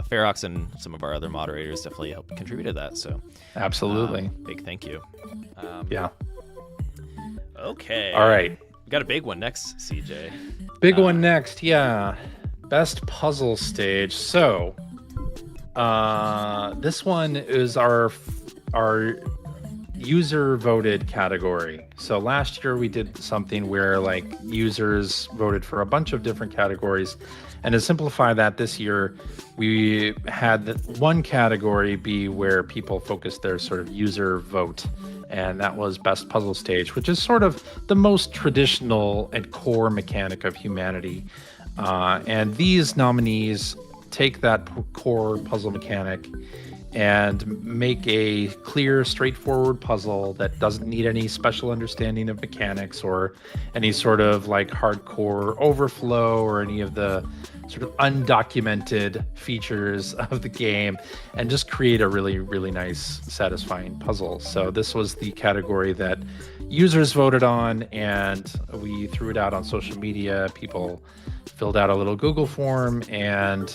Ferox and some of our other moderators definitely helped contribute to that. So absolutely, big thank you. Okay. All right. We got a big one next, CJ. Big one next, yeah. Best puzzle stage. So this one is our user voted category. So last year we did something where like users voted for a bunch of different categories, and to simplify that, this year we had one category be where people focused their sort of user vote, and that was best puzzle stage, which is sort of the most traditional and core mechanic of Humanity. And these nominees take that core puzzle mechanic and make a clear, straightforward puzzle that doesn't need any special understanding of mechanics or any sort of like hardcore overflow or any of the sort of undocumented features of the game and just create a really, really nice, satisfying puzzle. So this was the category that users voted on, and we threw it out on social media. People filled out a little Google form, and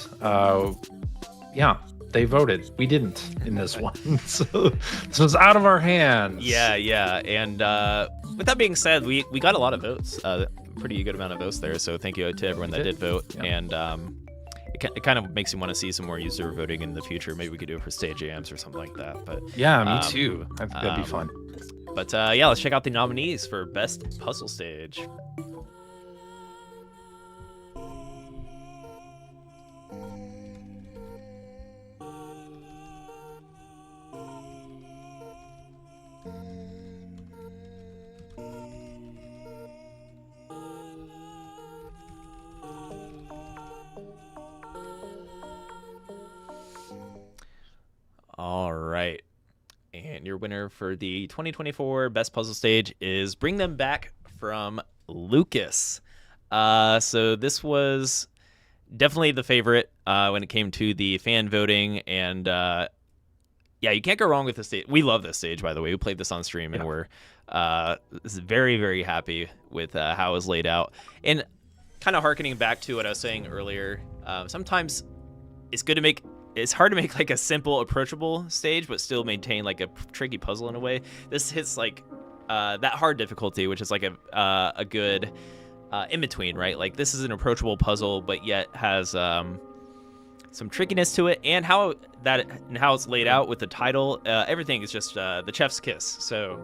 yeah, they voted. We didn't in this one. So this was out of our hands. Yeah. And with that being said, we got a lot of votes. Pretty good amount of votes there. So thank you to everyone that did vote. Yeah. And it kind of makes me want to see some more user voting in the future. Maybe we could do it for stage amps or something like that. But yeah, me too. I think that'd be fun. But yeah, let's check out the nominees for Best Puzzle Stage. All right. And your winner for the 2024 Best Puzzle Stage is Bring Them Back from Lucas. So this was definitely the favorite when it came to the fan voting. And yeah, you can't go wrong with this stage. We love this stage, by the way. We played this on stream, and we're very, very happy with how it was laid out. And kind of harkening back to what I was saying earlier, sometimes it's good to make... It's hard to make like a simple, approachable stage, but still maintain like a tricky puzzle in a way. This hits like that hard difficulty, which is like a good in between, right? Like this is an approachable puzzle, but yet has some trickiness to it, and how it's laid out with the title. Everything is just the chef's kiss. So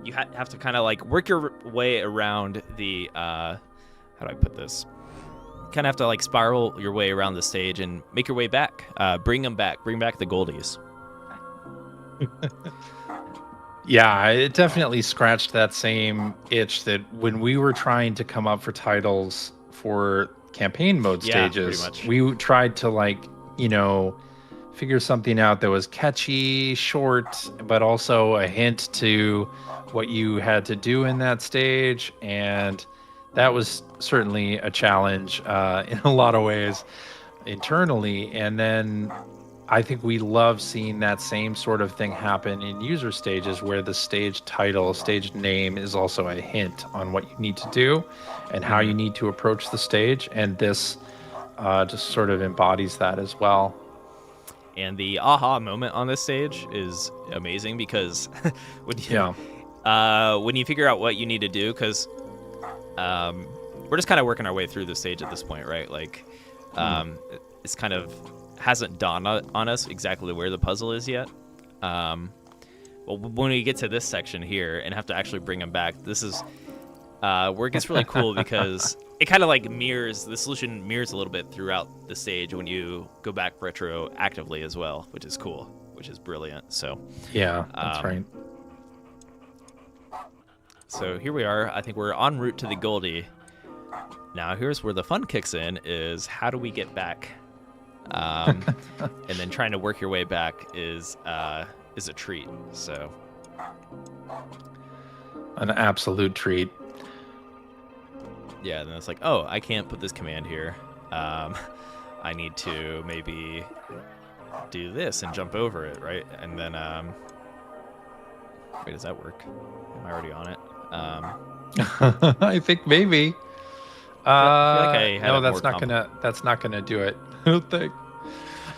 you have to kind of like work your way around the how do I put this? Kind of have to like spiral your way around the stage and make your way back. Bring back the goldies. Yeah, it definitely scratched that same itch that when we were trying to come up for titles for campaign mode stages, we tried to like, figure something out that was catchy, short, but also a hint to what you had to do in that stage. And that was certainly a challenge in a lot of ways internally. And then I think we love seeing that same sort of thing happen in user stages, where the stage title, stage name is also a hint on what you need to do and how you need to approach the stage. And this just sort of embodies that as well. And the aha moment on this stage is amazing, because when you figure out what you need to do, because we're just kind of working our way through the stage at this point, right? Like, it's kind of hasn't dawned on us exactly where the puzzle is yet. Well, when we get to this section here and have to actually bring them back, this is where it gets really cool, because it kind of like the solution mirrors a little bit throughout the stage when you go back retroactively as well, which is cool, which is brilliant. So yeah, that's right. So here we are. I think we're en route to the Goldie. Now here's where the fun kicks in, is how do we get back? And then trying to work your way back is a treat. So an absolute treat. Yeah, and then it's like, oh, I can't put this command here. I need to maybe do this and jump over it, right? And then wait, does that work? Am I already on it? I think maybe. I feel like no, that's not gonna do it. I don't think.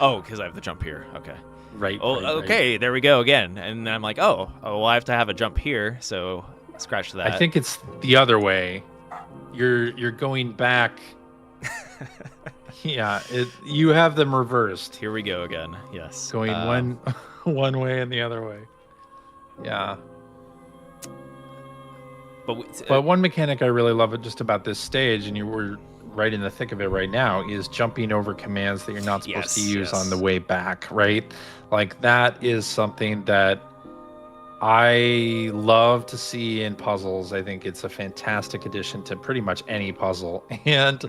Oh, because I have the jump here. Okay. Right. Oh, right, okay. Right. There we go again. And then I'm like, well, I have to have a jump here. So scratch that. I think it's the other way. You're going back. Yeah, you have them reversed. Here we go again. Yes. Going one way and the other way. Yeah. But one mechanic I really love just about this stage, and you were right in the thick of it right now, is jumping over commands that you're not supposed to use on the way back, right? Like, that is something that I love to see in puzzles. I think it's a fantastic addition to pretty much any puzzle. And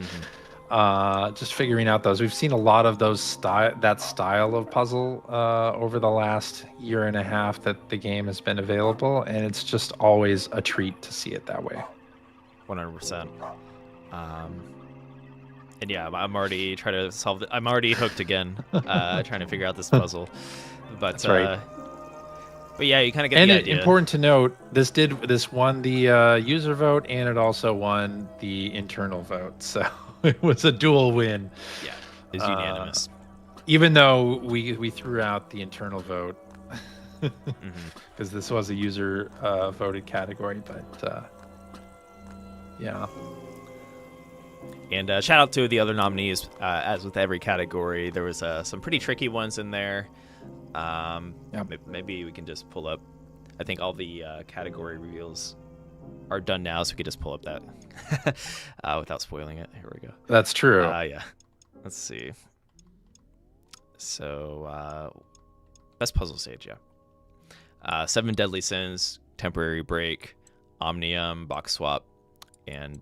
just figuring out those. We've seen a lot of that style of puzzle over the last year and a half that the game has been available, and it's just always a treat to see it that way. 100%. And yeah, I'm already trying to solve it. I'm already hooked again, trying to figure out this puzzle. But That's right. But yeah, you kind of get And the idea. important to note, this won the user vote, and it also won the internal vote. So it was a dual win. Yeah, it's unanimous. Even though we threw out the internal vote, because this was a user voted category, but yeah. And shout out to the other nominees. As with every category, there was some pretty tricky ones in there. Maybe we can just pull up. I think all the category reveals are done now, so we could just pull up that without spoiling it. Here we go. That's true. Yeah. Let's see. So, best puzzle stage, yeah. 7 Deadly Sins, Temporary Break, Omnium, Box Swap, and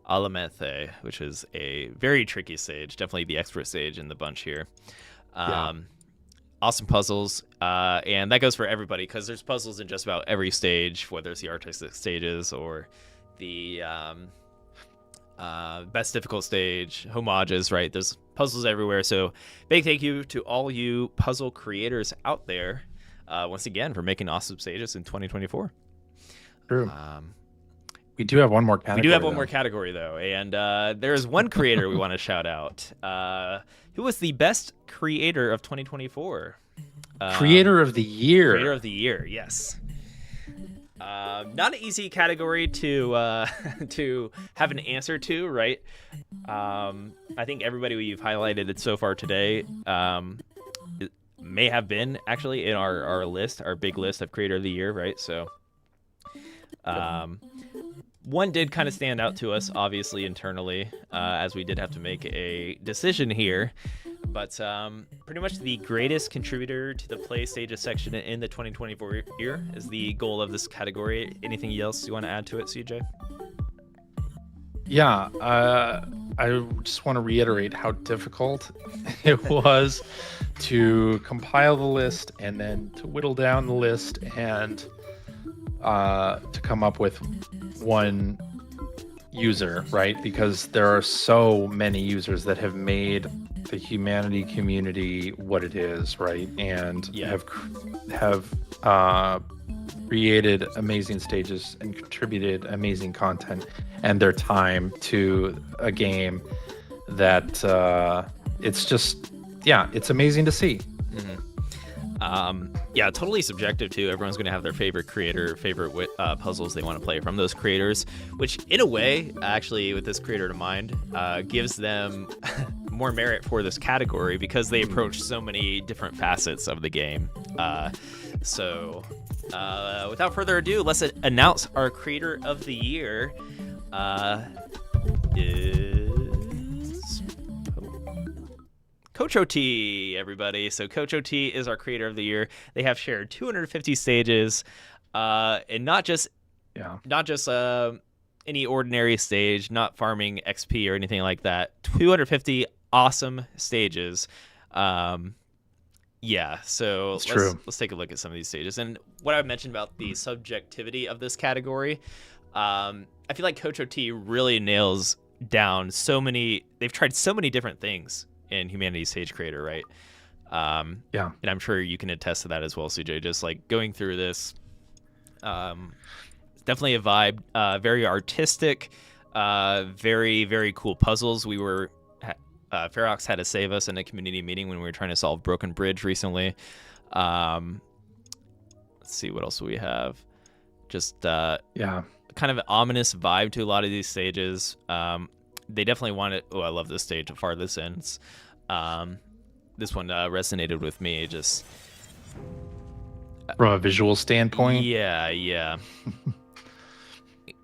Alamethe, which is a very tricky stage. Definitely the expert stage in the bunch here. Awesome puzzles, and that goes for everybody because there's puzzles in just about every stage, whether it's the artistic stages or the best difficult stage, homages, right? There's puzzles everywhere. So big thank you to all you puzzle creators out there, once again, for making awesome stages in 2024. True. We do have one more category. We do have one more category, though, and there is one creator we want to shout out. Who was the best creator of 2024? Creator of the year. Creator of the year, yes. Not an easy category to to have an answer to, right? I think everybody we've highlighted it so far today may have been actually in our list, our big list of creator of the year, right? So, one did kind of stand out to us, obviously, internally, as we did have to make a decision here. But pretty much the greatest contributor to the play stages section in the 2024 year is the goal of this category. Anything else you want to add to it, CJ? Yeah, I just want to reiterate how difficult it was to compile the list and then to whittle down the list and to come up with one user, right? Because there are so many users that have made the humanity community what it is, right? And have created amazing stages and contributed amazing content and their time to a game that it's just, it's amazing to see. Totally subjective too. Everyone's going to have their favorite creator, favorite puzzles they want to play from those creators, which in a way, actually, with this creator in mind, gives them more merit for this category because they approach so many different facets of the game. So without further ado, let's announce our creator of the year is Coach OT, everybody. So Coach OT is our creator of the year. They have shared 250 stages, and not just any ordinary stage, not farming XP or anything like that. 250 awesome stages. So let's take a look at some of these stages. And what I mentioned about the subjectivity of this category, I feel like Coach OT really nails down they've tried so many different things in Humanity's Stage Creator, right? And I'm sure you can attest to that as well, CJ. Just like going through this, it's definitely a vibe. Very artistic, very, very cool puzzles. Ferox had to save us in a community meeting when we were trying to solve Broken Bridge recently. Let's see, what else do we have? Just kind of an ominous vibe to a lot of these stages. They definitely wanted. Oh, I love this stage. Far this ends. This one resonated with me. Just from a visual standpoint. Yeah.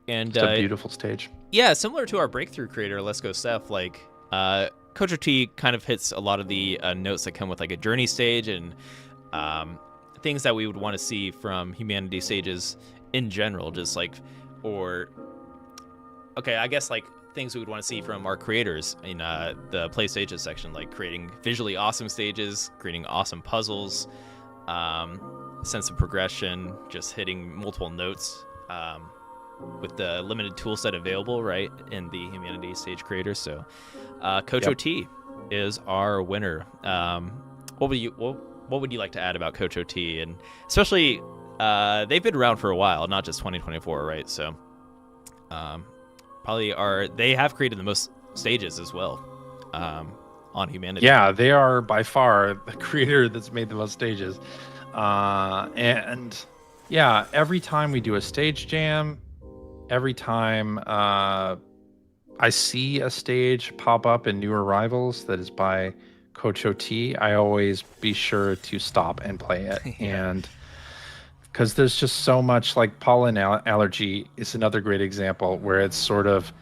And it's a beautiful stage. Yeah, similar to our breakthrough creator, Let's Go Steph. Like Coach OT kind of hits a lot of the notes that come with like a journey stage and things that we would want to see from Humanity stages in general. Just like, I guess like things we would want to see from our creators in the play stages section, like creating visually awesome stages, creating awesome puzzles, sense of progression, just hitting multiple notes. with the limited tool set available, right, in the Humanities Stage Creator. So Coach OT is our winner. What would you like to add about Coach OT? And especially, they've been around for a while, not just 2024, right? So they have created the most stages as well on Humanity. Yeah, they are by far the creator that's made the most stages. And yeah, every time we do a stage jam, every time I see a stage pop up in New Arrivals that is by Coach OT, I always be sure to stop and play it. And because there's just so much, like pollen allergy is another great example where it's sort of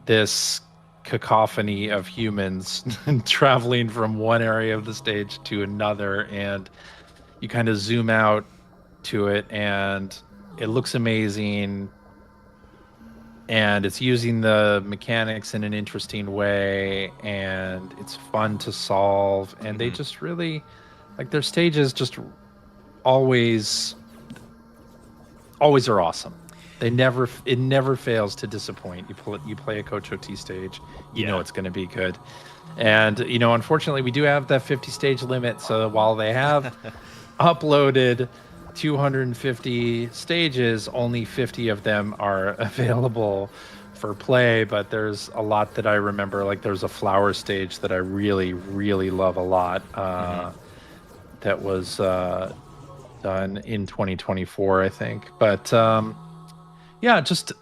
this cacophony of humans traveling from one area of the stage to another, and you kind of zoom out to it and it looks amazing, and it's using the mechanics in an interesting way, and it's fun to solve, and they just really, like, their stages just always are awesome. It never fails to disappoint. You play a Coach OT stage, you know it's going to be good. And unfortunately we do have that 50 stage limit, so while they have uploaded 250 stages, only 50 of them are available for play. But there's a lot that I remember, like there's a flower stage that I really love a lot, that was done in 2024, I think. But yeah, just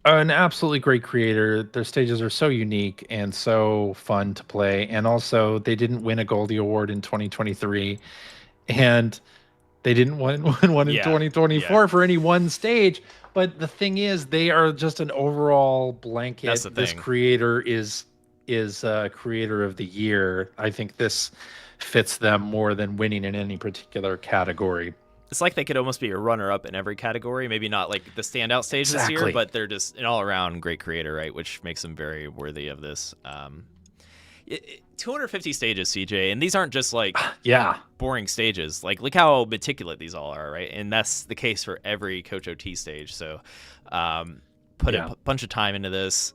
an absolutely great creator. Their stages are so unique and so fun to play. And also, they didn't win a Goldie Award in 2023, and they didn't win one in 2024 for any one stage. But the thing is, they are just an overall blanket. That's the this thing. Creator is creator of the year. I think this fits them more than winning in any particular category. It's like they could almost be a runner-up in every category. Maybe not like the standout stage this year, but they're just an all-around great creator, right? Which makes them very worthy of this. 250 stages, CJ, and these aren't just like boring stages. Like, look how meticulous these all are, right? And that's the case for every Coach OT stage. So put a bunch of time into this.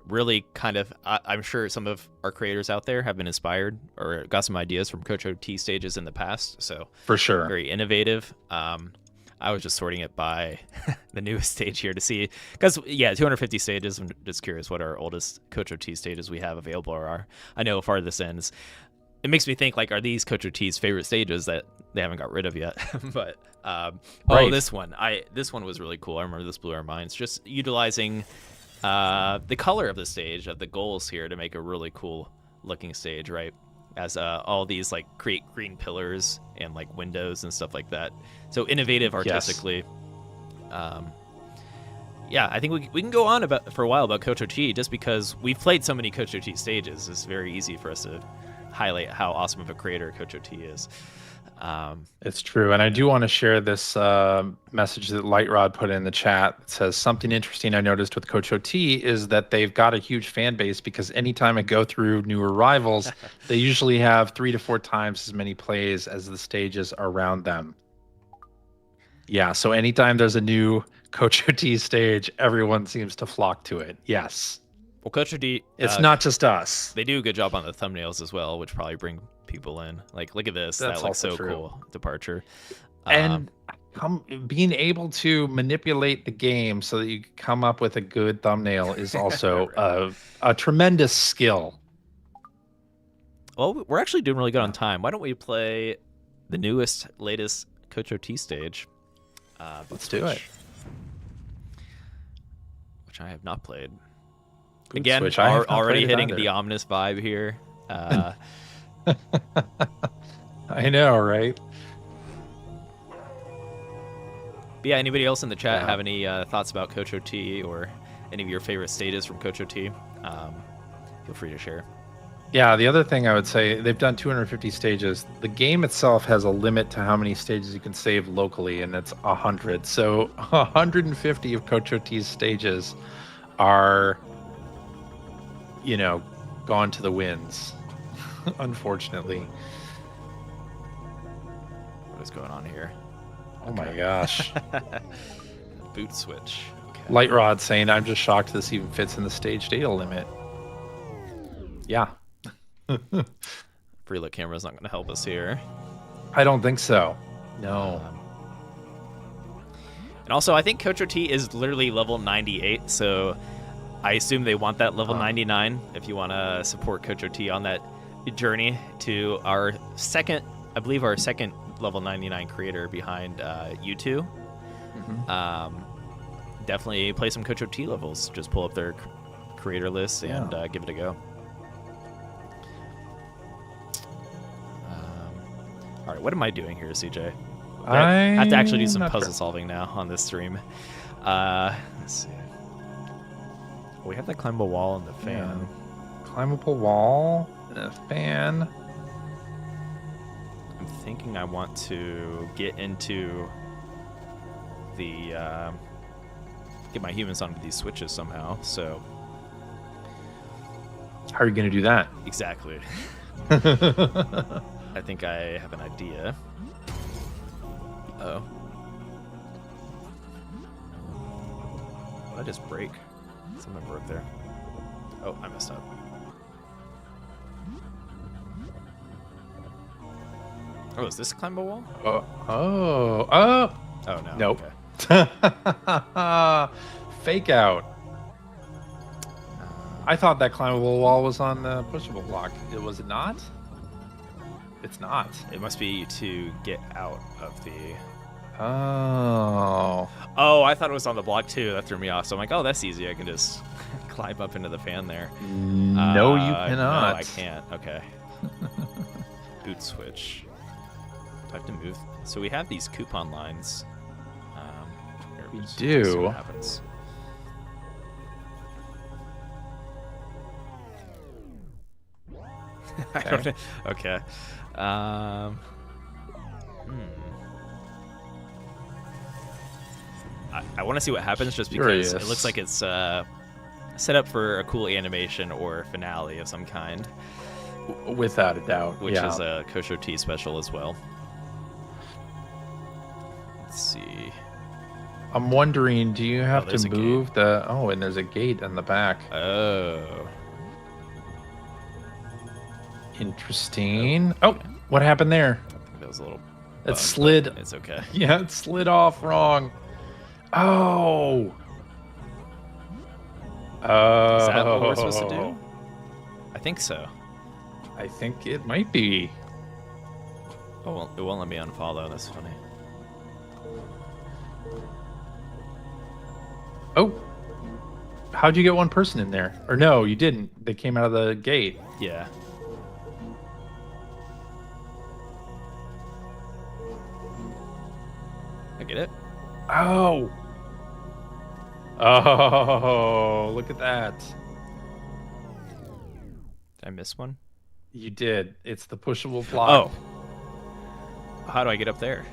Really kind of, I'm sure some of our creators out there have been inspired or got some ideas from Coach OT stages in the past. So for sure, very innovative. I was just sorting it by the newest stage here to see, because 250 stages. I'm just curious what our oldest Coach OT stages we have available are. I know farthest ends. It makes me think, like, are these Coach OT's favorite stages that they haven't got rid of yet? But this one was really cool. I remember this blew our minds. Just utilizing the color of the stage, of the goals here, to make a really cool looking stage, right? As all these like create green pillars and like windows and stuff like that. So innovative artistically. I think we can go on for a while about Coach OT, just because we've played so many Coach OT stages. It's very easy for us to highlight how awesome of a creator Coach OT is. It's true. And I do want to share this message that Lightrod put in the chat. It says, something interesting I noticed with Coach OT is that they've got a huge fan base, because anytime I go through new arrivals, they usually have 3 to 4 times as many plays as the stages around them. Yeah, so anytime there's a new Coach OT stage, everyone seems to flock to it. Yes. Well, Coach OT, it's not just us. They do a good job on the thumbnails as well, which probably bring people in. Like, look at this. That looks so cool. Departure. And being able to manipulate the game so that you come up with a good thumbnail is also a tremendous skill. Well, we're actually doing really good on time. Why don't we play the latest Coach OT stage? Let's do it. Which I have not played. Boot Again, Switch. already hitting the ominous vibe here. I know, right? But yeah, anybody else in the chat have any thoughts about Coach OT or any of your favorite stages from Coach OT? Feel free to share. Yeah, the other thing I would say, they've done 250 stages. The game itself has a limit to how many stages you can save locally, and it's 100. So 150 of Coach OT's stages are, gone to the winds, unfortunately. What is going on here? Oh my gosh. Boot switch. Okay. Light Rod saying, I'm just shocked this even fits in the stage data limit. Yeah. Preload camera's not going to help us here. I don't think so. No. And also, I think Coach OT is literally level 98, so I assume they want that level 99 if you want to support Coach OT on that journey to our second, I believe our second level 99 creator behind U2. Definitely play some Coach OT levels. Just pull up their creator list and give it a go. All right, what am I doing here, CJ? I have to actually do some puzzle solving now on this stream. Let's see. We have that climbable wall and the fan. Climbable wall and a fan. I'm thinking I want to get into the get my humans onto these switches somehow. So how are you going to do that? Exactly. I think I have an idea. Oh. Did I just break? Something broke there. Oh, I messed up. Oh, is this a climbable wall? Oh no. Nope. Okay. Fake out. I thought that climbable wall was on the pushable block. Was it not? It's not. It must be to get out of the... Oh. Oh, I thought it was on the block too. That threw me off. So I'm like, oh, that's easy. I can just climb up into the fan there. No, you cannot. No, I can't. Okay. Boot switch. Do I have to move? So we have these coupon lines. We let's do. see what happens. Okay. Okay. I want to see what happens just because it looks like it's set up for a cool animation or finale of some kind. Without a doubt. Which is a Coach OT special as well. Let's see. I'm wondering, do you have to move the... Oh, and there's a gate in the back. Oh. Interesting. Oh, what happened there? I think that was a little... It slid. It's okay. Yeah, it slid off wrong. Oh. Is that what we're supposed to do? I think so. I think it might be. Oh, well, it won't let me unfollow. That's funny. Oh. How'd you get one person in there? Or no, you didn't. They came out of the gate. Yeah. I get it. Oh. Oh, look at that. Did I miss one? You did. It's the pushable block. Oh. How do I get up there?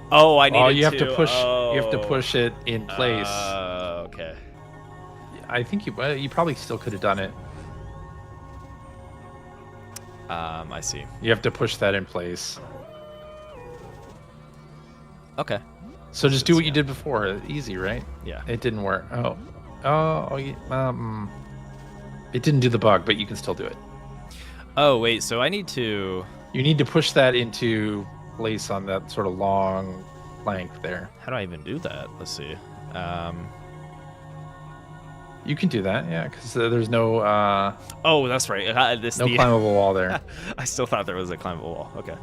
Oh, I need to. You have to push. You have to push it in place. Okay. I think you probably still could have done it. I see. You have to push that in place. Okay. So just do what you did before. Easy, right? Yeah. It didn't work. It didn't do the bug, but you can still do it. Oh, wait. So I need to... You need to push that into place on that sort of long plank there. How do I even do that? Let's see. You can do that, yeah, because there's no... oh, that's right. No climbable wall there. I still thought there was a climbable wall. Okay.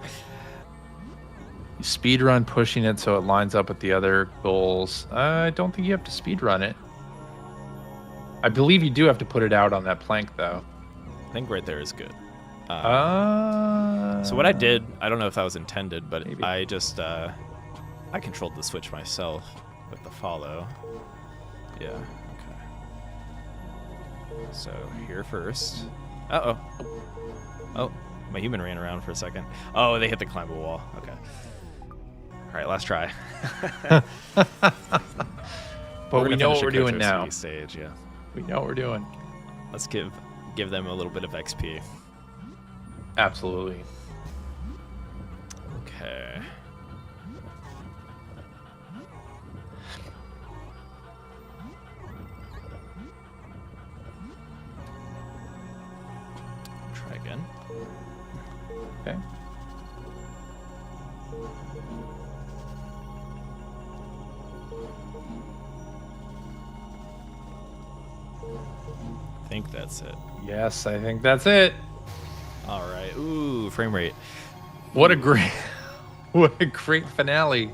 You speed run pushing it so it lines up with the other goals. I don't think you have to speed run it. I believe you do have to put it out on that plank, though. I think right there is good. So what I did, I don't know if that was intended, but maybe. I just I controlled the switch myself with the follow. Yeah. Okay. So here first. Uh-oh. Oh, my human ran around for a second. Oh, they hit the climbable wall. Okay. All right, last try. But we know what we're doing now. Stage, yeah. We know what we're doing. Let's give them a little bit of XP. Absolutely. Okay. again. Okay. I think that's it. Yes, I think that's it. All right. Ooh, frame rate. What a great, what a great finale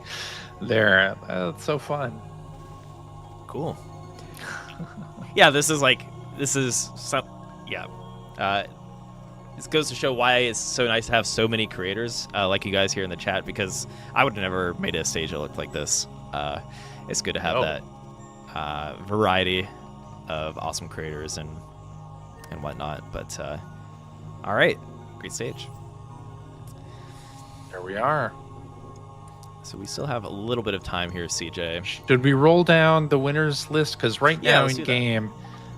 there. That's so fun. Cool. Yeah, this is some, yeah. This goes to show why it's so nice to have so many creators like you guys here in the chat, because I would have never made a stage that looked like this. It's good to have that variety of awesome creators and whatnot. But all right, great stage. There we are. So we still have a little bit of time here, CJ. Should we roll down the winners list? Because right now let's in do game,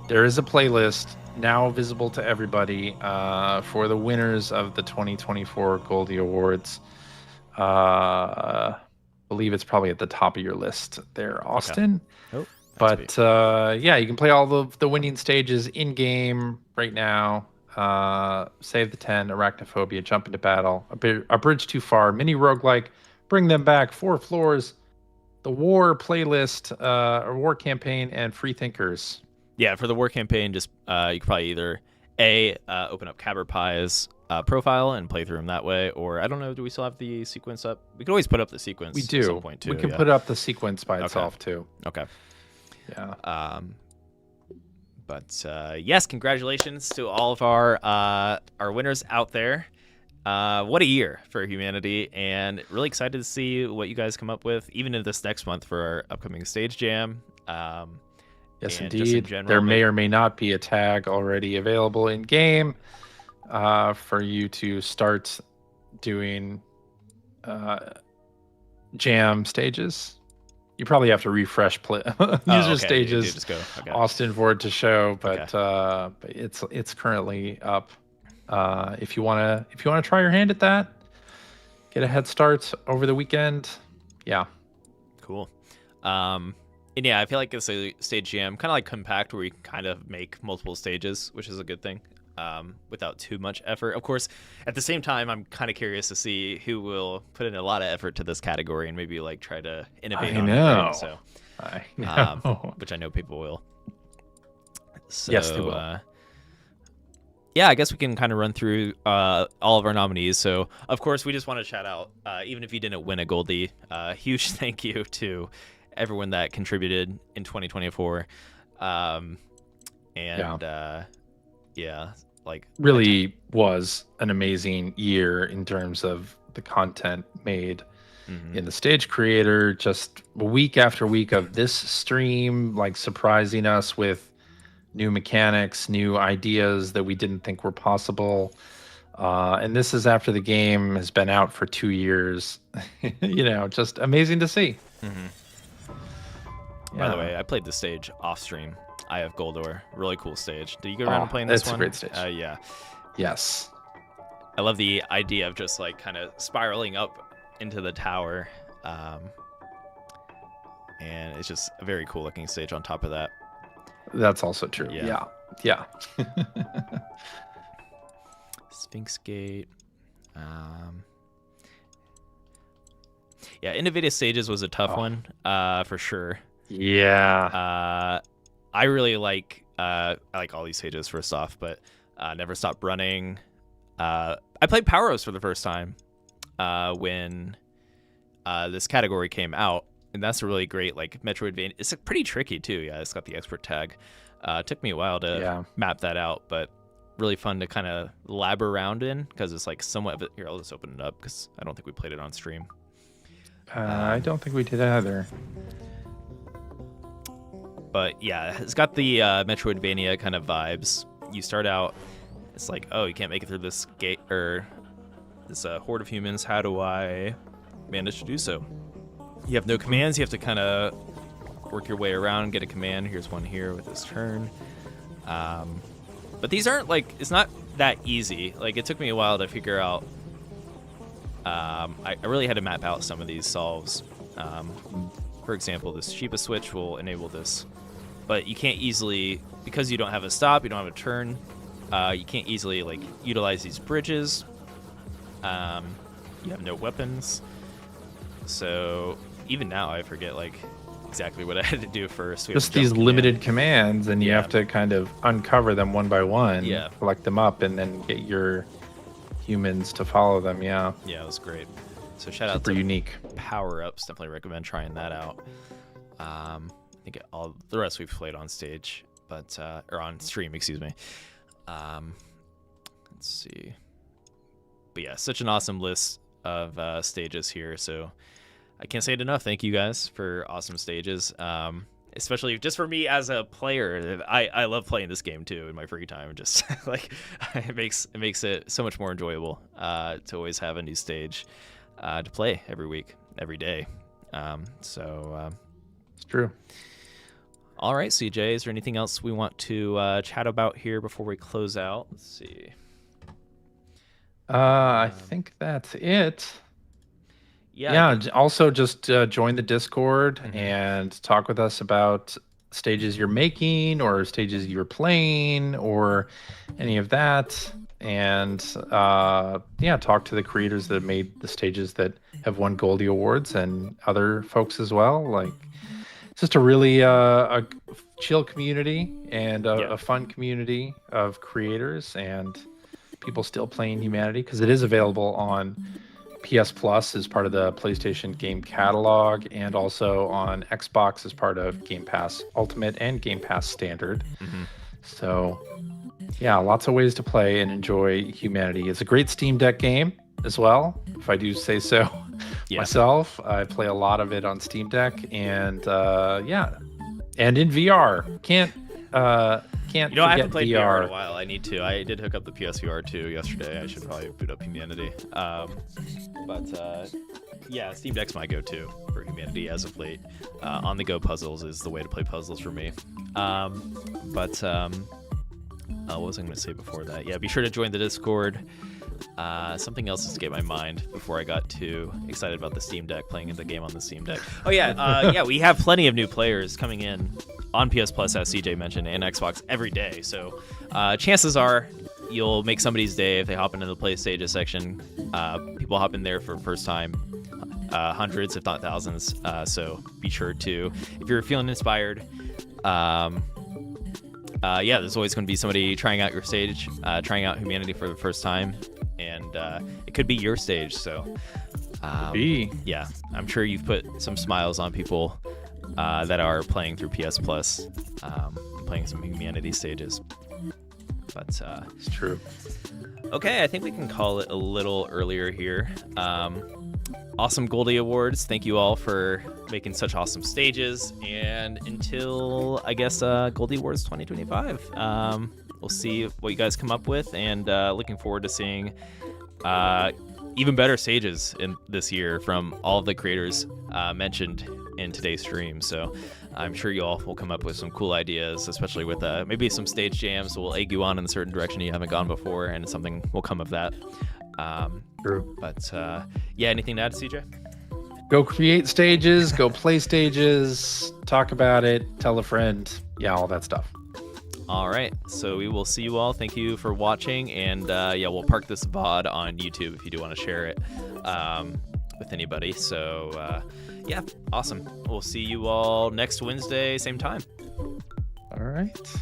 there is a playlist now visible to everybody for the winners of the 2024 Goldie Awards. Believe it's probably at the top of your list there, Austin. Okay. Oh, but yeah, you can play all of the winning stages in game right now. Save the 10, Arachnophobia, Jump into Battle, A Bridge Too Far, Mini Roguelike, Bring Them Back, 4 Floors, the War playlist, or War campaign, and Free Thinkers. Yeah, for the War campaign, just you could probably either open up Caberpie's profile and play through him that way, or I don't know, do we still have the sequence up? We could always put up the sequence. We do. At some point too. We can put up the sequence by itself too. Okay. Yeah. But yes, congratulations to all of our winners out there. What a year for humanity, and really excited to see what you guys come up with, even in this next month for our upcoming stage jam. Yes, and indeed. just in general, there may or may not be a tag already available in game for you to start doing jam stages. You probably have to refresh user stages. Just go. Okay. Austin for it to show, but it's currently up. If you wanna try your hand at that, get a head start over the weekend. Yeah. Cool. And yeah, I feel like it's a stage jam, kind of like compact, where we can kind of make multiple stages, which is a good thing, without too much effort. Of course, at the same time, I'm kind of curious to see who will put in a lot of effort to this category and maybe like try to innovate on it. So, I know. which I know people will. So, yes, they will. Yeah, I guess we can kind of run through all of our nominees. So, of course, we just want to shout out, even if you didn't win a Goldie, huge thank you to everyone that contributed in 2024. Like really was an amazing year in terms of the content made in the Stage Creator. Just week after week of this stream, like surprising us with new mechanics, new ideas that we didn't think were possible. And this is after the game has been out for 2 years. Just amazing to see. By the way, I played the stage off stream. I have Goldor, really cool stage. Did you go around playing this one? It's a great stage. Yeah. Yes. I love the idea of just like kind of spiraling up into the tower. And it's just a very cool looking stage on top of that. That's also true. Yeah. Sphinx Gate. Yeah, Innovative Stages was a tough one, for sure. Yeah. I really like I like all these stages first off, but Never Stop Running. I played Powerhouse for the first time when this category came out, and that's a really great like Metroidvania. It's pretty tricky too. Yeah, it's got the expert tag. It took me a while to map that out, but really fun to kind of lab around in because it's like somewhat of here. I'll just open it up because I don't think we played it on stream. I don't think we did either. But yeah, it's got the Metroidvania kind of vibes. You start out, it's like, oh, you can't make it through this gate or this horde of humans. How do I manage to do so? You have no commands. You have to kind of work your way around, get a command. Here's one here with this turn. But these aren't like, it's not that easy. Like it took me a while to figure out. I really had to map out some of these solves. For example, this Shiba switch will enable this, but you can't easily, because you don't have a stop, you don't have a turn, You can't easily like utilize these bridges. You have no weapons. So even now, I forget like exactly what I had to do first. Just these limited commands, and you have to kind of uncover them one by one. Yeah. Collect them up, and then get your humans to follow them. Yeah. Yeah, it was great. So shout out Super to unique. power-ups. Definitely recommend trying that out. I think all the rest we've played on stage, but or on stream, excuse me. Let's see. But yeah, such an awesome list of stages here. So I can't say it enough. Thank you guys for awesome stages. Especially just for me as a player, I love playing this game too in my free time. Just like it makes it so much more enjoyable to always have a new stage to play every week, every day. It's true. All right, CJ, is there anything else we want to chat about here before we close out? Let's see. I think that's it. Yeah. Also, just join the Discord and talk with us about stages you're making or stages you're playing or any of that. And talk to the creators that have made the stages that have won Goldie Awards and other folks as well. Like, it's just a really a chill community and a fun community of creators and people still playing Humanity, because it is available on PS Plus as part of the PlayStation game catalog, and also on Xbox as part of Game Pass Ultimate and Game Pass Standard. So yeah, lots of ways to play and enjoy Humanity. It's a great Steam Deck game as well, if I do say so myself. I play a lot of it on Steam Deck, and and in VR. Can't I haven't played VR in VR. a while. I need to. I did hook up the PSVR 2 yesterday. I should probably boot up Humanity. Steam Deck's my go-to for Humanity as of late. On-the-go puzzles is the way to play puzzles for me. What was I going to say before that? Yeah, be sure to join the Discord. Something else escaped my mind before I got too excited about the Steam Deck, playing the game on the Steam Deck. Oh yeah, we have plenty of new players coming in on PS Plus, as CJ mentioned, and Xbox every day. So chances are you'll make somebody's day if they hop into the Play Stages section. People hop in there for the first time, hundreds if not thousands. So be sure to, if you're feeling inspired, there's always going to be somebody trying out your stage, trying out Humanity for the first time, and it could be your stage. So yeah, I'm sure you've put some smiles on people that are playing through PS Plus, playing some Humanity stages. But It's true. okay, I think we can call it a little earlier here. Awesome Goldie Awards. Thank you all for making such awesome stages. And until, I guess, Goldie Awards 2025, we'll see what you guys come up with. And looking forward to seeing even better stages in this year from all of the creators mentioned in today's stream. So I'm sure you all will come up with some cool ideas, especially with maybe some stage jams. We'll egg you on in a certain direction you haven't gone before, and something will come of that. True. But anything to add, CJ? Go create stages, go play stages, talk about it, tell a friend. Yeah, all that stuff. All right, so we will see you all. Thank you for watching, and we'll park this VOD on YouTube if you do want to share it with anybody. So awesome. We'll see you all next Wednesday, same time. All right.